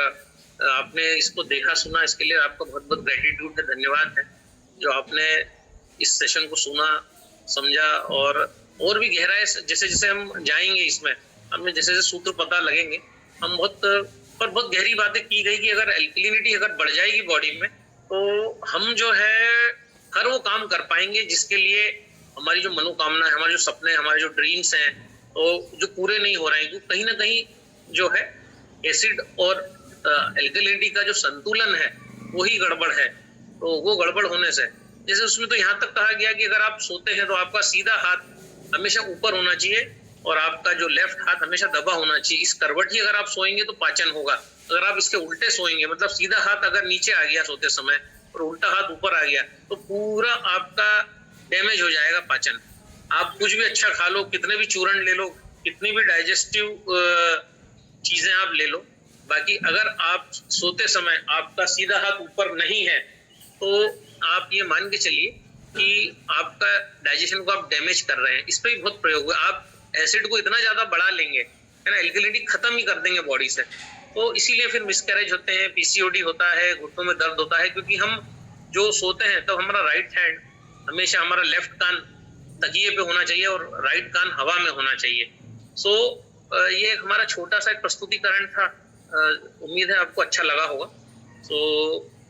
आपने इसको देखा सुना, इसके लिए आपका बहुत बहुत ग्रेटिट्यूड है, धन्यवाद है जो आपने इस सेशन को सुना, समझा, और भी गहराई जैसे जैसे हम जाएंगे इसमें, हमें जैसे जैसे सूत्र पता लगेंगे, हम बहुत गहरी बातें की गई कि अगर एल्कलिनिटी अगर बढ़ जाएगी बॉडी में, तो हम जो है हर वो काम कर पाएंगे जिसके लिए हमारी जो मनोकामना है, हमारे जो सपने, हमारे जो ड्रीम्स हैं, तो जो पूरे नहीं हो रहे हैं, क्योंकि कहीं ना कहीं जो है एसिड और एल्कलिनिटी का जो संतुलन है वही गड़बड़ है। तो वो गड़बड़ होने से, जैसे उसमें तो यहाँ तक कहा गया कि अगर आप सोते हैं तो आपका सीधा हाथ हमेशा ऊपर होना चाहिए और आपका जो लेफ्ट हाथ हमेशा दबा होना चाहिए। इस करवट ही अगर आप सोएंगे तो पाचन होगा। अगर आप इसके उल्टे सोएंगे, मतलब सीधा हाथ अगर नीचे आ गया सोते समय और उल्टा हाथ ऊपर आ गया, तो पूरा आपका डैमेज हो जाएगा पाचन। आप कुछ भी अच्छा खा लो, कितने भी चूर्ण ले लो, कितनी भी डाइजेस्टिव चीजें आप ले लो, बाकी अगर आप सोते समय आपका सीधा हाथ ऊपर नहीं है, तो आप ये मान के चलिए कि आपका डाइजेशन को आप डैमेज कर रहे हैं। इस पर भी बहुत प्रयोग हुआ। आप एसिड को इतना ज्यादा बढ़ा लेंगे, है ना, एल्कलिनिटी खत्म ही कर देंगे बॉडी से, तो इसीलिए फिर मिसकैरेज होते हैं, पीसीओडी होता है, घुटनों में दर्द होता है, क्योंकि हम जो सोते हैं तब हमारा राइट हैंड हमेशा, हमारा लेफ्ट कान तकिए पे होना चाहिए और राइट कान हवा में होना चाहिए। सो ये हमारा छोटा सा एक प्रस्तुतिकरण था। उम्मीद है आपको अच्छा लगा होगा। तो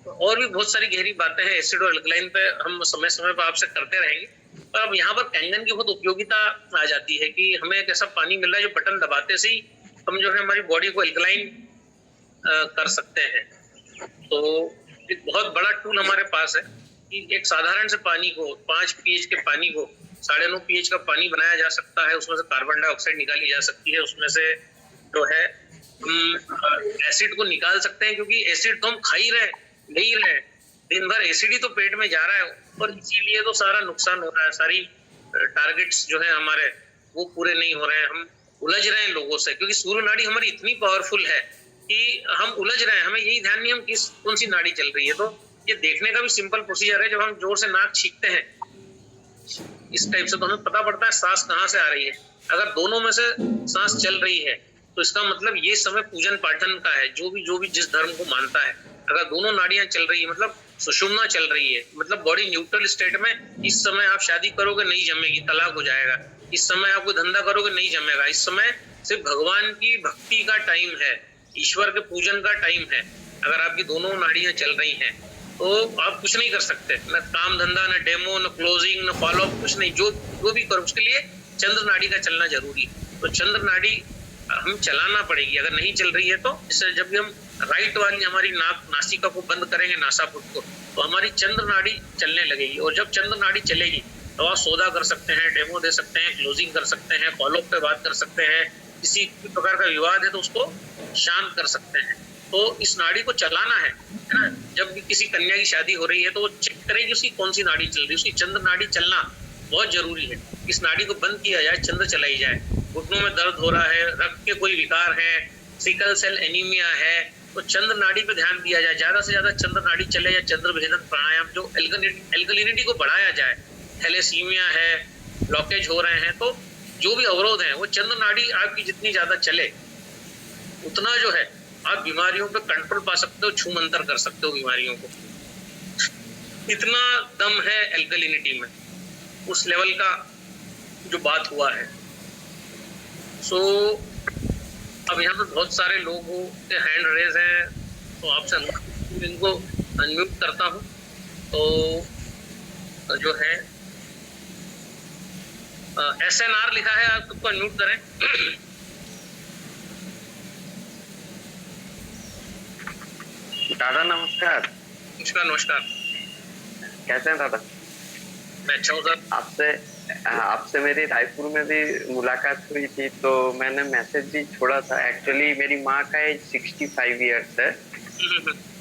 और भी बहुत सारी गहरी बातें हैं एसिड और एल्कलाइन पे, हम समय समय पर आपसे करते रहेंगे। पर अब यहाँ पर कैंगन की बहुत उपयोगिता आ जाती है कि हमें एक ऐसा पानी मिल रहा है जो बटन दबाते से ही हम जो है हमारी बॉडी को एल्कलाइन कर सकते हैं। तो एक बहुत बड़ा टूल हमारे पास है कि एक साधारण से पानी को, 5 pH के पानी को 9.5 pH का पानी बनाया जा सकता है। उसमें से कार्बन डाइऑक्साइड निकाली जा सकती है, उसमें से जो है एसिड को निकाल सकते हैं, क्योंकि एसिड तो हम खा ही रहे, ले ही रहे, दिन भर एसिड ही तो पेट में जा रहा है, और इसीलिए तो सारा नुकसान हो रहा है। सारी टारगेट्स जो है हमारे वो पूरे नहीं हो रहे हैं। हम उलझ रहे हैं लोगों से, क्योंकि सूर्य नाड़ी हमारी इतनी पावरफुल है कि हम उलझ रहे हैं, हमें यही ध्यान नहीं हम कौन सी नाड़ी चल रही है। तो ये देखने का भी सिंपल प्रोसीजर है। जब हम जोर से नाक छींकते हैं इस टाइप से, तो हमें पता पड़ता है सांस कहाँ से आ रही है। अगर दोनों में से सांस चल रही है तो इसका मतलब ये समय पूजन पाठन का है, जो भी जिस धर्म को मानता है। अगर दोनों नाड़ियां चल रही है, मतलब सुषुम्ना चल रही है, मतलब बॉडी न्यूट्रल स्टेट में, इस समय आप शादी करोगे नहीं जमेगी, तलाक हो जाएगा। इस समय आप कोई धंधा करोगे नहीं जमेगा। इस समय सिर्फ भगवान की भक्ति का टाइम है, ईश्वर के पूजन का टाइम है। अगर आपकी दोनों नाड़ियां चल रही हैं तो आप कुछ नहीं कर सकते, न काम धंधा, न डेमो, न क्लोजिंग, न फॉलो अप, कुछ नहीं। जो भी करो उसके लिए चंद्र नाड़ी का चलना जरूरी। तो चंद्र नाड़ी हम चलाना पड़ेगी। अगर नहीं चल रही है तो जब भी हम राइट वाली हमारी नासिका को बंद करेंगे, नासापुट को, तो हमारी चंद्र नाड़ी चलने लगेगी। और जब चंद्र नाड़ी चलेगी तो आप सौदा कर सकते हैं, डेमो दे सकते हैं, क्लोजिंग कर सकते हैं, फॉलोअप पे बात कर सकते हैं, किसी प्रकार का विवाद है तो उसको शांत कर सकते हैं। तो इस नाड़ी को चलाना है ना। जब भी किसी कन्या की शादी हो रही है तो वो चेक करेगी उसकी कौन सी नाड़ी चल रही है। उसकी चंद्र नाड़ी चलना बहुत जरूरी है। इस नाड़ी को बंद किया जाए, चंद्र चलाई जाए। घुटनों में दर्द हो रहा है, रक्त के कोई विकार है, सिकल सेल एनीमिया है, तो चंद्र नाड़ी पे ध्यान दिया जाए। ज्यादा से ज्यादा चंद्र नाड़ी चले, या चंद्र भेदन प्राणायाम, जो एल्कलिनिटी को बढ़ाया जाए। थैलेसीमिया है, ब्लॉकेज हो रहे हैं, तो जो भी अवरोध है वो चंद्र नाड़ी आपकी जितनी ज्यादा चले उतना जो है आप बीमारियों पे कंट्रोल पा सकते हो, छू मंतर कर सकते हो बीमारियों को। इतना दम है एल्कलिनिटी में, उस लेवल का जो बात हुआ है। सो अब यहाँ पे बहुत सारे लोगों के हैंड रेज हैं, तो आपसे इनको अनम्यूट करता हूँ। तो जो है SNR लिखा है, आप सबको अनम्यूट करें। दादा नमस्कार। नमस्कार नमस्कार। कैसे हैं दादा? मैं अच्छा हूँ सर। आपसे मेरी रायपुर में भी मुलाकात हुई थी, तो मैंने मैसेज भी छोड़ा था। एक्चुअली मेरी माँ का एज 65 ईयर्स है,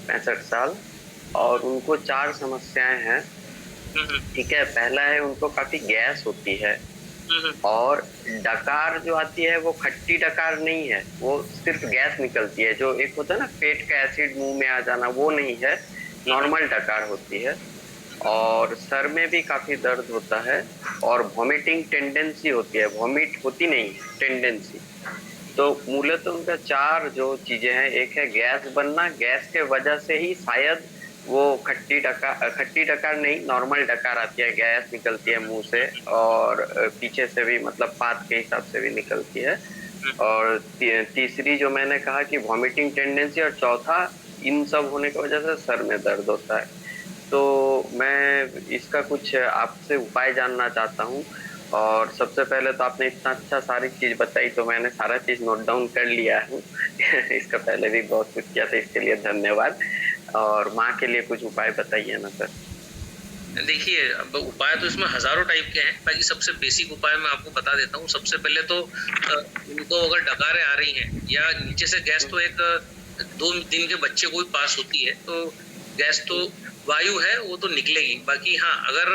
65 साल, और उनको 4 समस्याएं हैं। ठीक है, पहला है उनको काफी गैस होती है, और डकार जो आती है वो खट्टी डकार नहीं है, वो सिर्फ गैस निकलती है। जो एक होता है ना पेट का एसिड मुंह में आ जाना, वो नहीं है, नॉर्मल डकार होती है। और सर में भी काफी दर्द होता है और वॉमिटिंग टेंडेंसी होती है, वॉमिट होती नहीं, टेंडेंसी। तो मूलतः उनका 4 जो चीजें हैं, एक है गैस बनना, गैस के वजह से ही शायद वो खट्टी डकार नहीं, नॉर्मल डकार आती है, गैस निकलती है मुंह से और पीछे से भी, मतलब पात के हिसाब से भी निकलती है। और तीसरी जो मैंने कहा कि वॉमिटिंग टेंडेंसी, और चौथा इन सब होने की वजह से सर में दर्द होता है। तो मैं इसका कुछ आपसे उपाय जानना चाहता हूँ। और सबसे पहले तो आपने इतना अच्छा सारी चीज बताई, तो मैंने सारा चीज नोट डाउन कर लिया हूँ। इसका पहले भी बहुत कुछ किया था, इसके लिए धन्यवाद। और माँ के लिए कुछ उपाय बताइए ना सर। देखिए, अब उपाय तो इसमें हजारों टाइप के हैं, बाकी सबसे बेसिक उपाय मैं आपको बता देता हूँ। सबसे पहले तो उनको अगर डकारें आ रही हैं या नीचे से गैस, तो एक 2 दिन के बच्चे को भी पास होती है, तो गैस तो वायु है, वो तो निकलेगी। बाकी हाँ, अगर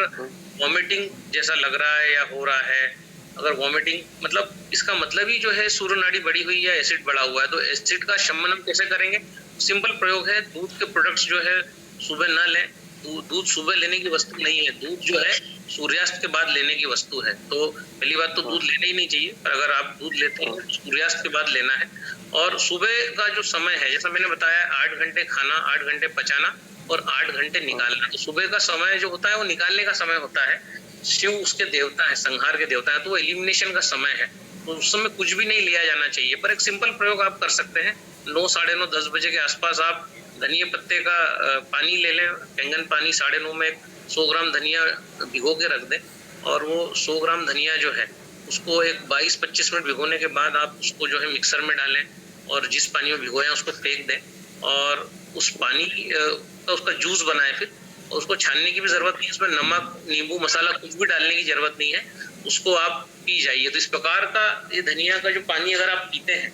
वॉमिटिंग जैसा लग रहा है या हो रहा है, अगर वॉमिटिंग मतलब इसका मतलब ही जो है सूर्य नाड़ी बढ़ी हुई है, एसिड बढ़ा हुआ है, तो एसिड का शमन हम कैसे करेंगे? सिंपल प्रयोग है, दूध के प्रोडक्ट्स जो है सुबह न लें। दूध सुबह लेने की वस्तु नहीं है, दूध जो है सूर्यास्त के बाद लेने की वस्तु है। तो पहली बात तो दूध लेना ही नहीं चाहिए, पर अगर आप दूध लेते हैं तो सूर्यास्त के बाद लेना है। और सुबह का जो समय है, जैसा मैंने बताया, 8 घंटे खाना, 8 घंटे पचाना और 8 घंटे निकालना। तो सुबह का समय जो होता है वो निकालने का समय होता है। शिव उसके देवता है, संहार के देवता है, तो वो एलिमिनेशन का समय है। तो उस समय कुछ भी नहीं लिया जाना चाहिए। पर एक सिंपल प्रयोग आप कर सकते हैं, 9, साढ़े 9, 10 बजे के आसपास आप धनिया पत्ते का पानी ले लें, बैंगन पानी 9:30 में 100 ग्राम धनिया भिगो के रख दें। और वो 100 ग्राम धनिया जो है उसको एक 22-25 मिनट भिगोने के बाद आप उसको जो है मिक्सर में डालें और जिस पानी में भिगोए उसको फेंक दें। और उस पानी का उसका जूस बनाएं फिर, और उसको छानने की भी जरूरत नहीं है, उसमें नमक, नींबू, मसाला कुछ भी डालने की जरूरत नहीं है, उसको आप पी जाइए। तो इस प्रकार का ये धनिया का जो पानी अगर आप पीते हैं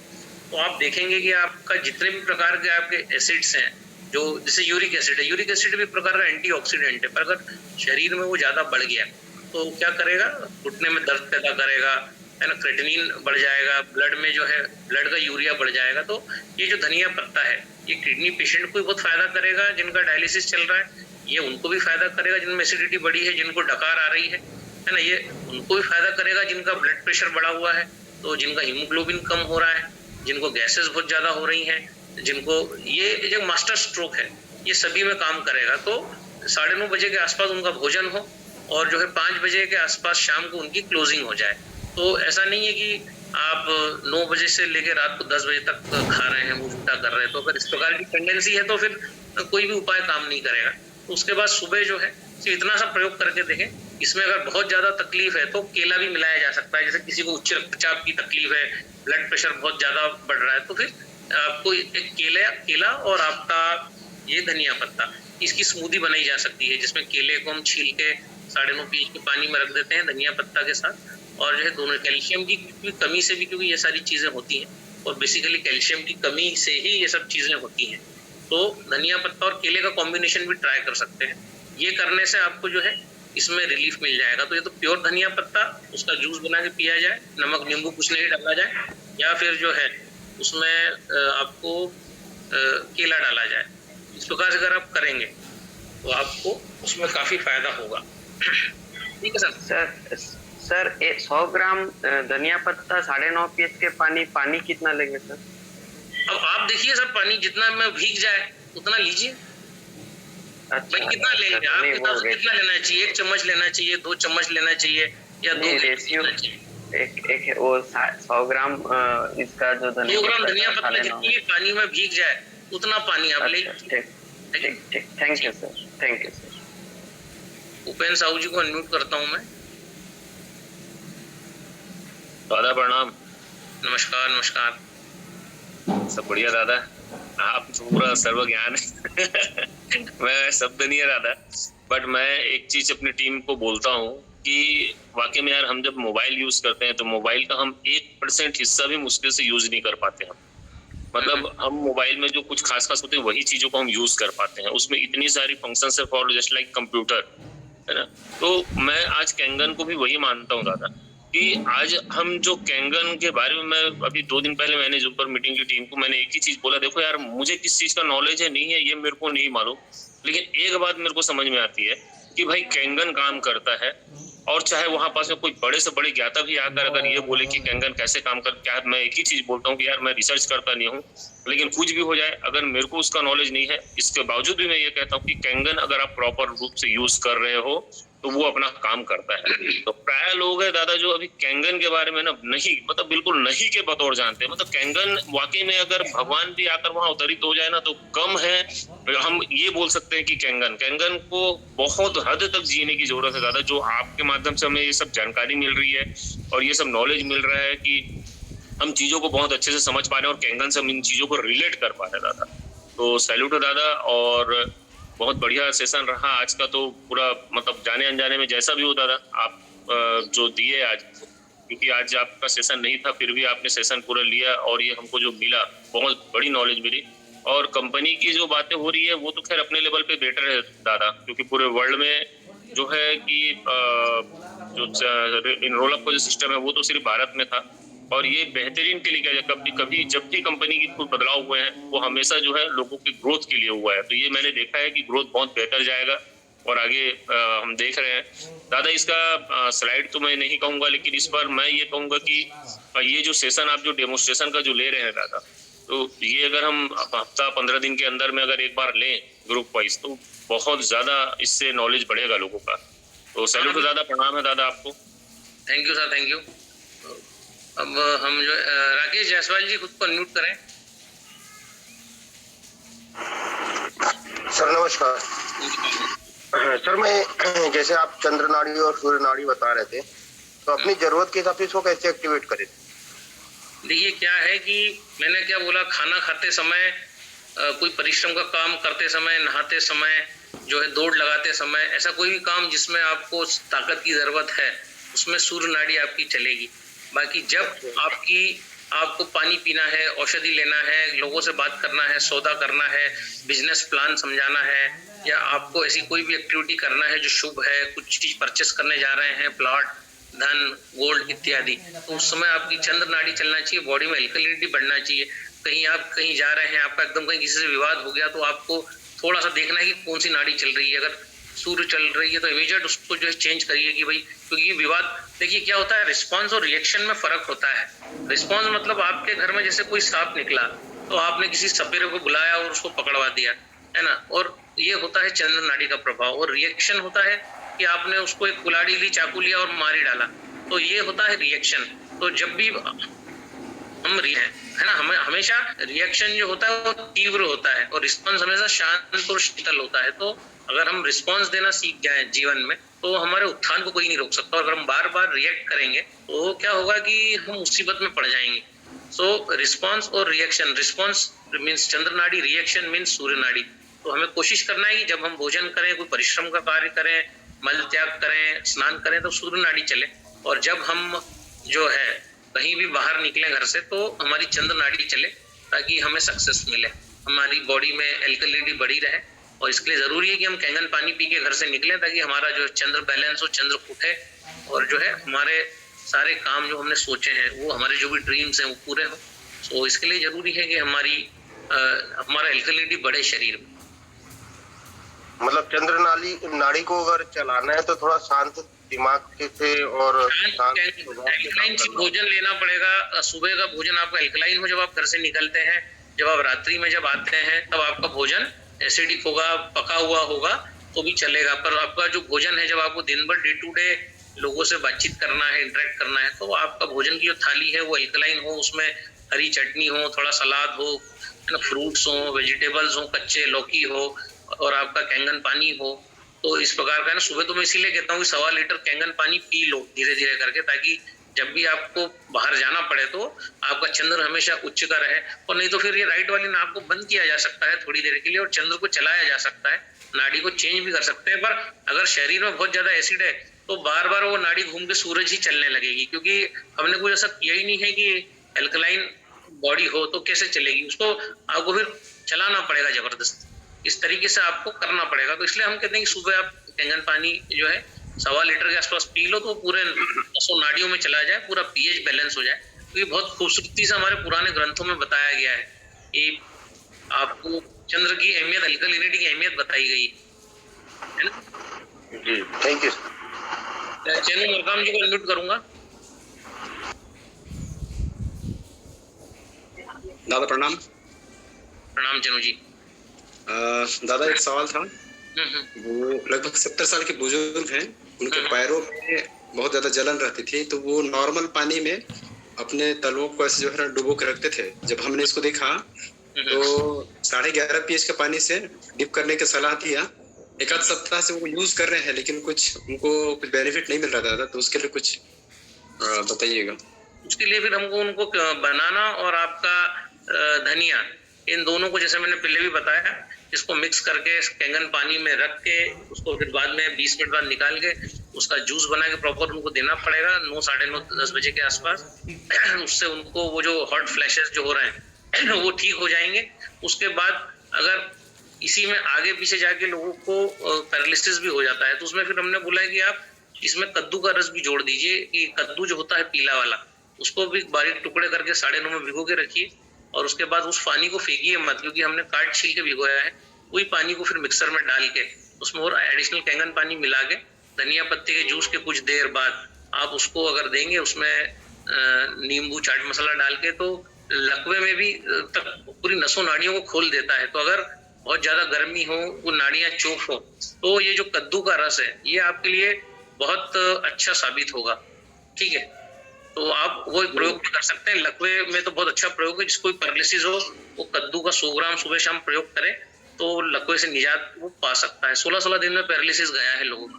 तो आप देखेंगे कि आपका जितने भी प्रकार के आपके एसिड्स हैं, जो जैसे यूरिक एसिड है, यूरिक एसिड भी एक प्रकार का एंटीऑक्सीडेंट है, पर अगर शरीर में वो ज्यादा बढ़ गया तो क्या करेगा? घुटने में दर्द पैदा करेगा, है ना, क्रेटिनिन बढ़ जाएगा, ब्लड में जो है ब्लड का यूरिया बढ़ जाएगा। तो ये जो धनिया पत्ता है ये किडनी पेशेंट को भी बहुत फायदा करेगा, जिनका डायलिसिस चल रहा है ये उनको भी फायदा करेगा, जिनमें एसिडिटी बढ़ी है, जिनको डकार आ रही है ना, ये उनको भी फायदा करेगा, जिनका ब्लड प्रेशर बढ़ा हुआ है, तो जिनका हीमोग्लोबिन कम हो रहा है, जिनको गैसेस बहुत ज्यादा हो रही हैं, जिनको ये जो मास्टर स्ट्रोक है, ये सभी में काम करेगा। तो 9:30 बजे के आसपास उनका भोजन हो और जो है 5 बजे के आसपास शाम को उनकी क्लोजिंग हो जाए। तो ऐसा नहीं है कि आप 9 बजे से लेकर रात को 10 बजे तक खा रहे हैं, मुंह उल्टा कर रहे हैं। तो अगर इस प्रकार की टेंडेंसी है तो फिर कोई भी उपाय काम नहीं करेगा। तो उसके बाद सुबह जो है सिर्फ इतना सा प्रयोग करके देखें। इसमें अगर बहुत ज्यादा तकलीफ है तो केला भी मिलाया जा सकता है। जैसे किसी को उच्च रक्तचाप की तकलीफ है, ब्लड प्रेशर बहुत ज्यादा बढ़ रहा है, तो फिर आपको एक केला और आपका ये धनिया पत्ता, इसकी स्मूदी बनाई जा सकती है, जिसमें केले को हम छील के 9.5 pH के पानी में रख देते हैं धनिया पत्ता के साथ। और जो है दोनों कैल्शियम की कमी से भी, क्योंकि ये सारी चीजें होती हैं और बेसिकली कैल्शियम की कमी से ही ये सब चीजें होती हैं, तो धनिया पत्ता और केले का कॉम्बिनेशन भी ट्राई कर सकते हैं। ये करने से आपको जो है इसमें रिलीफ मिल जाएगा। तो ये तो प्योर धनिया पत्ता, उसका जूस बना के पिया जाए, नमक नींबू कुछ नहीं डाला जाए, या फिर जो है उसमें आपको केला डाला जाए। इस प्रकार से अगर आप करेंगे तो आपको उसमें काफी फायदा होगा। ठीक है सर। सर 100 ग्राम धनिया पत्ता 9.5 pH के पानी कितना लेंगे सर? अब आप देखिए सर, पानी जितना में भीग जाए उतना लीजिए। अच्छा, भाई कितना लेंगे आप? कितना लेना चाहिए? 1 चम्मच लेना चाहिए, 2 चम्मच लेना चाहिए, या 2 रेशियो? एक वो 100 ग्राम इसका जो 2 ग्राम धनिया पत्ता जितनी पानी में भीग जाए उतना पानी आप लीजिए। ठीक, thank you sir, thank you sir. Upendra Sahu ji को अनम्यूट करता हूँ मैं। दादा प्रणाम। नमस्कार। नमस्कार। सब बढ़िया दादा, आप पूरा सर्व ज्ञान है। मैं शब्द नहीं है दादा, बट मैं एक चीज अपनी टीम को बोलता हूँ कि वाकई में यार, हम जब मोबाइल यूज करते हैं तो मोबाइल का हम 1% हिस्सा भी मुश्किल से यूज नहीं कर पाते हम। मतलब हम मोबाइल में जो कुछ खास होते हैं वही चीजों को हम यूज कर पाते हैं। उसमें इतनी सारी फंक्शंस है, फॉर जस्ट लाइक कंप्यूटर, है ना। तो मैं आज कैंगन को भी वही मानता हूँ दादा कि आज हम जो कैंगन के बारे में, मैं अभी 2 दिन पहले मैंने ऊपर मीटिंग की टीम को मैंने एक ही चीज बोला, देखो यार मुझे किस चीज का नॉलेज है नहीं है ये मेरे को नहीं मालूम, लेकिन एक बात मेरे को समझ में आती है कि भाई कैंगन काम करता है, और चाहे वहां पास में कोई बड़े से बड़े ज्ञाता भी आकर अगर ये बोले कि कैंगन कैसे काम कर, क्या मैं एक ही चीज बोलता हूँ कि यार मैं रिसर्च करता नहीं हूँ, लेकिन कुछ भी हो जाए अगर मेरे को उसका नॉलेज नहीं है, इसके बावजूद भी मैं ये कहता हूँ कि कैंगन अगर आप प्रॉपर रूप से यूज कर रहे हो तो वो अपना काम करता है। तो प्राय लोग है दादा जो अभी कैंगन के बारे में ना नहीं, मतलब बिल्कुल नहीं के बतौर जानते हैं, मतलब कैंगन वाकई में अगर भगवान भी आकर वहां अवतरित हो जाए ना तो कम है, हम ये बोल सकते हैं कि कैंगन को बहुत हद तक जीने की जरूरत है दादा, जो आपके माध्यम से हमें ये सब जानकारी मिल रही है और ये सब नॉलेज मिल रहा है कि हम चीजों को बहुत अच्छे से समझ पा रहे हैं और कैंगन से हम इन चीजों को रिलेट कर पा रहे हैं दादा। तो सैल्यूट है दादा, और बहुत बढ़िया सेशन रहा आज का, तो पूरा मतलब जाने अनजाने में जैसा भी हो दादा आप जो दिए आज, क्योंकि आज आपका सेशन नहीं था फिर भी आपने सेशन पूरा लिया और ये हमको जो मिला बहुत बड़ी नॉलेज मिली, और कंपनी की जो बातें हो रही है वो तो खैर अपने लेवल पे बेटर है दादा, क्योंकि पूरे वर्ल्ड में जो है कि जो इनरोल अप का जो सिस्टम है वो तो सिर्फ भारत में था, और ये बेहतरीन के लिए क्या, कभी जब भी कंपनी की कोई बदलाव हुए हैं वो हमेशा जो है लोगों की ग्रोथ के लिए हुआ है, तो ये मैंने देखा है कि ग्रोथ बहुत बेहतर जाएगा और आगे हम देख रहे हैं दादा। इसका स्लाइड तो मैं नहीं कहूंगा, लेकिन इस बार मैं ये कहूंगा कि ये जो सेशन आप जो डेमोन्स्ट्रेशन का जो ले रहे हैं दादा, तो ये अगर हम हफ्ता 15 दिन के अंदर में अगर एक बार लें ग्रुप वाइज तो बहुत ज्यादा इससे नॉलेज बढ़ेगा लोगों का। तो सैल्यूट दादा, प्रणाम है दादा आपको। Thank you sir, thank you. अब हम जो राकेश जायसवाल जी खुद को अनम्यूट करें। सर नमस्कार। सर मैं जैसे आप चंद्र नाड़ी और सूर्य नाड़ी बता रहे थे, तो अपनी जरूरत के हिसाब से इसको कैसे एक्टिवेट करें? देखिए क्या है कि मैंने क्या बोला, खाना खाते समय, कोई परिश्रम का काम करते समय, नहाते समय, जो है दौड़ लगाते समय, ऐसा कोई भी काम जिसमें आपको ताकत की जरूरत है उसमें सूर्य नाड़ी आपकी चलेगी। बाकी जब आपको पानी पीना है, औषधि लेना है, लोगों से बात करना है, सौदा करना है, बिजनेस प्लान समझाना है, या आपको ऐसी कोई भी एक्टिविटी करना है जो शुभ है, कुछ चीज परचेस करने जा रहे हैं, प्लॉट, धन, गोल्ड इत्यादि, तो उस समय आपकी चंद्र नाड़ी चलना चाहिए, बॉडी में एल्कलिनिटी बढ़ना चाहिए। आप कहीं जा रहे हैं, आपका एकदम कहीं किसी से विवाद हो गया, तो आपको थोड़ा सा देखना है कि कौन सी नाड़ी चल रही है। अगर सूर्य चल रही है तो इमीडिएट उसको जो है चेंज करिए कि भाई, क्योंकि ये विवाद, देखिए क्या होता है, रिस्पॉन्स और रिएक्शन में फर्क होता है। रिस्पॉन्स मतलब आपके घर में जैसे कोई सांप निकला तो आपने किसी सपेरे को बुलाया और उसको पकड़वा दिया, है ना, और ये होता है चंद्र नाड़ी का प्रभाव। और रिएक्शन होता है कि आपने उसको एक कुल्हाड़ी ली, चाकू लिया और मार ही डाला, तो ये होता है रिएक्शन। तो जब भी हम है ना, हमें हमेशा रिएक्शन जो होता है वो तीव्र होता है और रिस्पॉन्स हमेशा शांत और शीतल होता है। तो अगर हम रिस्पॉन्स देना सीख जाएं जीवन में तो हमारे उत्थान को कोई नहीं रोक सकता। अगर हम बार बार रिएक्ट करेंगे तो क्या होगा कि हम मुसीबत में पड़ जाएंगे। सो रिस्पॉन्स और रिएक्शन, रिस्पॉन्स मीन्स चंद्र नाड़ी, रिएक्शन मीन्स सूर्य नाड़ी। तो हमें कोशिश करना है कि जब हम भोजन करें, कोई परिश्रम का कार्य करें, मल त्याग करें, स्नान करें, तो सूर्य नाड़ी चले। और जब हम जो है कहीं भी बाहर निकले घर से तो हमारी चंद्र नाड़ी चले, ताकि हमें सक्सेस मिले, हमारी बॉडी में एल्कलिनिटी बढ़ी रहे। और इसके लिए जरूरी है कि हम कैंगन पानी पी के घर से निकलें, ताकि हमारा जो चंद्र बैलेंस हो, चंद्र उठे, और जो है हमारे सारे काम जो हमने सोचे हैं, वो हमारे जो भी ड्रीम्स हैं वो पूरे हो। तो इसके लिए जरूरी है कि हमारा एल्कलिनिटी बढ़े शरीर में। मतलब चंद्र नाड़ी को अगर चलाना है तो थोड़ा शांत दिमाग से और एल्कलाइन भोजन लेना पड़ेगा। सुबह का भोजन आपका एल्कलाइन हो जब आप घर से निकलते हैं। जब आप रात्रि में जब आते हैं तब आपका भोजन एसिडिक होगा, पका हुआ होगा तो भी चलेगा। पर आपका जो भोजन है, जब आपको दिन भर डे टू डे लोगों से बातचीत करना है, इंटरेक्ट करना है, तो आपका भोजन की जो थाली है वो एल्कलाइन हो, उसमें हरी चटनी हो, थोड़ा सलाद हो, फ्रूट्स हो, वेजिटेबल्स हो, कच्चे लौकी हो, और आपका कैंगन पानी हो। तो इस प्रकार का ना, सुबह तो मैं इसीलिए कहता हूँ कि 1.25 लीटर कैंगन पानी पी लो धीरे धीरे करके, ताकि जब भी आपको बाहर जाना पड़े तो आपका चंद्र हमेशा उच्च का रहे। और नहीं तो फिर ये राइट वाली नाक को बंद किया जा सकता है थोड़ी देर के लिए और चंद्र को चलाया जा सकता है, नाड़ी को चेंज भी कर सकते हैं। पर अगर शरीर में बहुत ज्यादा एसिड है तो बार बार वो नाड़ी घूम के सूरज ही चलने लगेगी, क्योंकि हमने कुछ ऐसा किया ही नहीं है कि एल्कलाइन बॉडी हो तो कैसे चलेगी, उसको आपको फिर चलाना पड़ेगा जबरदस्त, इस तरीके से आपको करना पड़ेगा। तो इसलिए हम कहते हैं कि सुबह आप कैंगन पानी जो है 1.25 लीटर के आसपास पी लो तो पूरे नसों नाड़ियों में चला जाए, पूरा पीएच बैलेंस हो जाए। तो ये बहुत खूबसूरती से हमारे पुराने ग्रंथों में बताया गया है कि आपको चंद्र की अहमियत, अल्कलिनिटी की अहमियत बताई गई है ना। जी थैंक यू। चैनल मरकाम जी को अनम्यूट करूंगा। दादा प्रणाम। प्रणाम चैनू जी। दादा एक सवाल था। वो लगभग 70 साल के बुजुर्ग हैं, उनके पैरों में बहुत ज्यादा जलन रहती थी, तो वो नॉर्मल पानी में अपने तलवों को ऐसे जो है डुबो के रखते थे। जब हमने इसको देखा तो 11.5 pH के पानी से डिप करने की सलाह दिया। एक आध सप्ताह से वो यूज कर रहे हैं, लेकिन उनको कुछ बेनिफिट नहीं मिल रहा था। तो उसके लिए कुछ बताइएगा। उसके लिए फिर हमको उनको बनाना और आपका धनिया, इन दोनों को जैसे मैंने पहले भी बताया, इसको मिक्स करके कैंगन पानी में रख के उसको फिर बाद में 20 मिनट बाद निकाल के उसका जूस बना के प्रॉपर उनको देना पड़ेगा 9, साढ़े 9, 10 बजे के आसपास। उससे उनको वो जो हॉट फ्लैशेस जो हो रहे हैं वो ठीक हो जाएंगे। उसके बाद अगर इसी में आगे पीछे जाके लोगों को पैरालिसिस भी हो जाता है तो उसमें फिर हमने बोला है कि आप इसमें कद्दू का रस भी जोड़ दीजिए। कि कद्दू जो होता है पीला वाला, उसको भी बारीक टुकड़े करके 9:30 में भिगो के रखिए और उसके बाद उस पानी को फेंकिए मत, क्योंकि हमने काट छील के भिगोया है। वही पानी को फिर मिक्सर में डाल के उसमें और एडिशनल कैंगन पानी मिला के धनिया पत्ते के जूस के कुछ देर बाद आप उसको अगर देंगे, उसमें नींबू चाट मसाला डाल के, तो लकवे में भी तक पूरी नसों नाड़ियों को खोल देता है। तो अगर बहुत ज्यादा गर्मी हो, वो नाड़ियां चोक हो, तो ये जो कद्दू का रस है ये आपके लिए बहुत अच्छा साबित होगा। ठीक है, तो आप वो प्रयोग भी कर सकते हैं। लकवे में तो बहुत अच्छा प्रयोग है। जिसको पैरालिसिस हो वो कद्दू का 100 ग्राम सुबह शाम प्रयोग करे तो लकवे से निजात वो पा सकता है। 16-16 दिन में पैरालिसिस गया है लोगों का।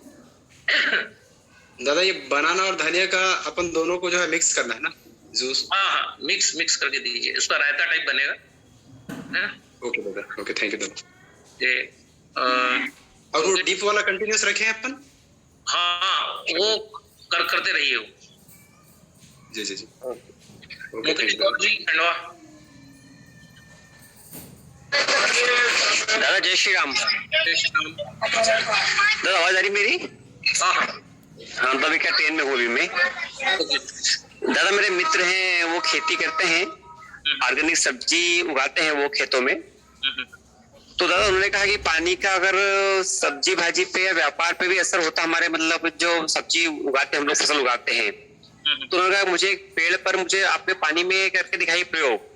दादा ये बनाना और धनिया का अपन दोनों को जो है मिक्स करना है ना, जूस? हाँ, मिक्स करके दीजिए, उसका रायता टाइप बनेगा, है ना। ओके दादा, ओके थैंक यू दादा। ये और वो डीप वाला कंटिन्यूस रखे हैं अपन? हाँ, वो करते रहिए वो। जी जी जी ओके जी, धन्यवाद दादा। जय श्री राम। दादा आवाज आ रही मेरी? हाँ, हाँ तो अभी क्या ट्रेन में हूँ अभी मैं। दादा मेरे मित्र हैं, वो खेती करते हैं, ऑर्गेनिक सब्जी उगाते हैं वो खेतों में। तो दादा उन्होंने कहा कि पानी का अगर सब्जी भाजी पे या व्यापार पे भी असर होता, हमारे मतलब जो सब्जी उगाते हैं हम लोग, फसल उगाते हैं, तो उन्होंने कहा मुझे एक पेड़ पर मुझे आपने पानी में करके दिखाई प्रयोग।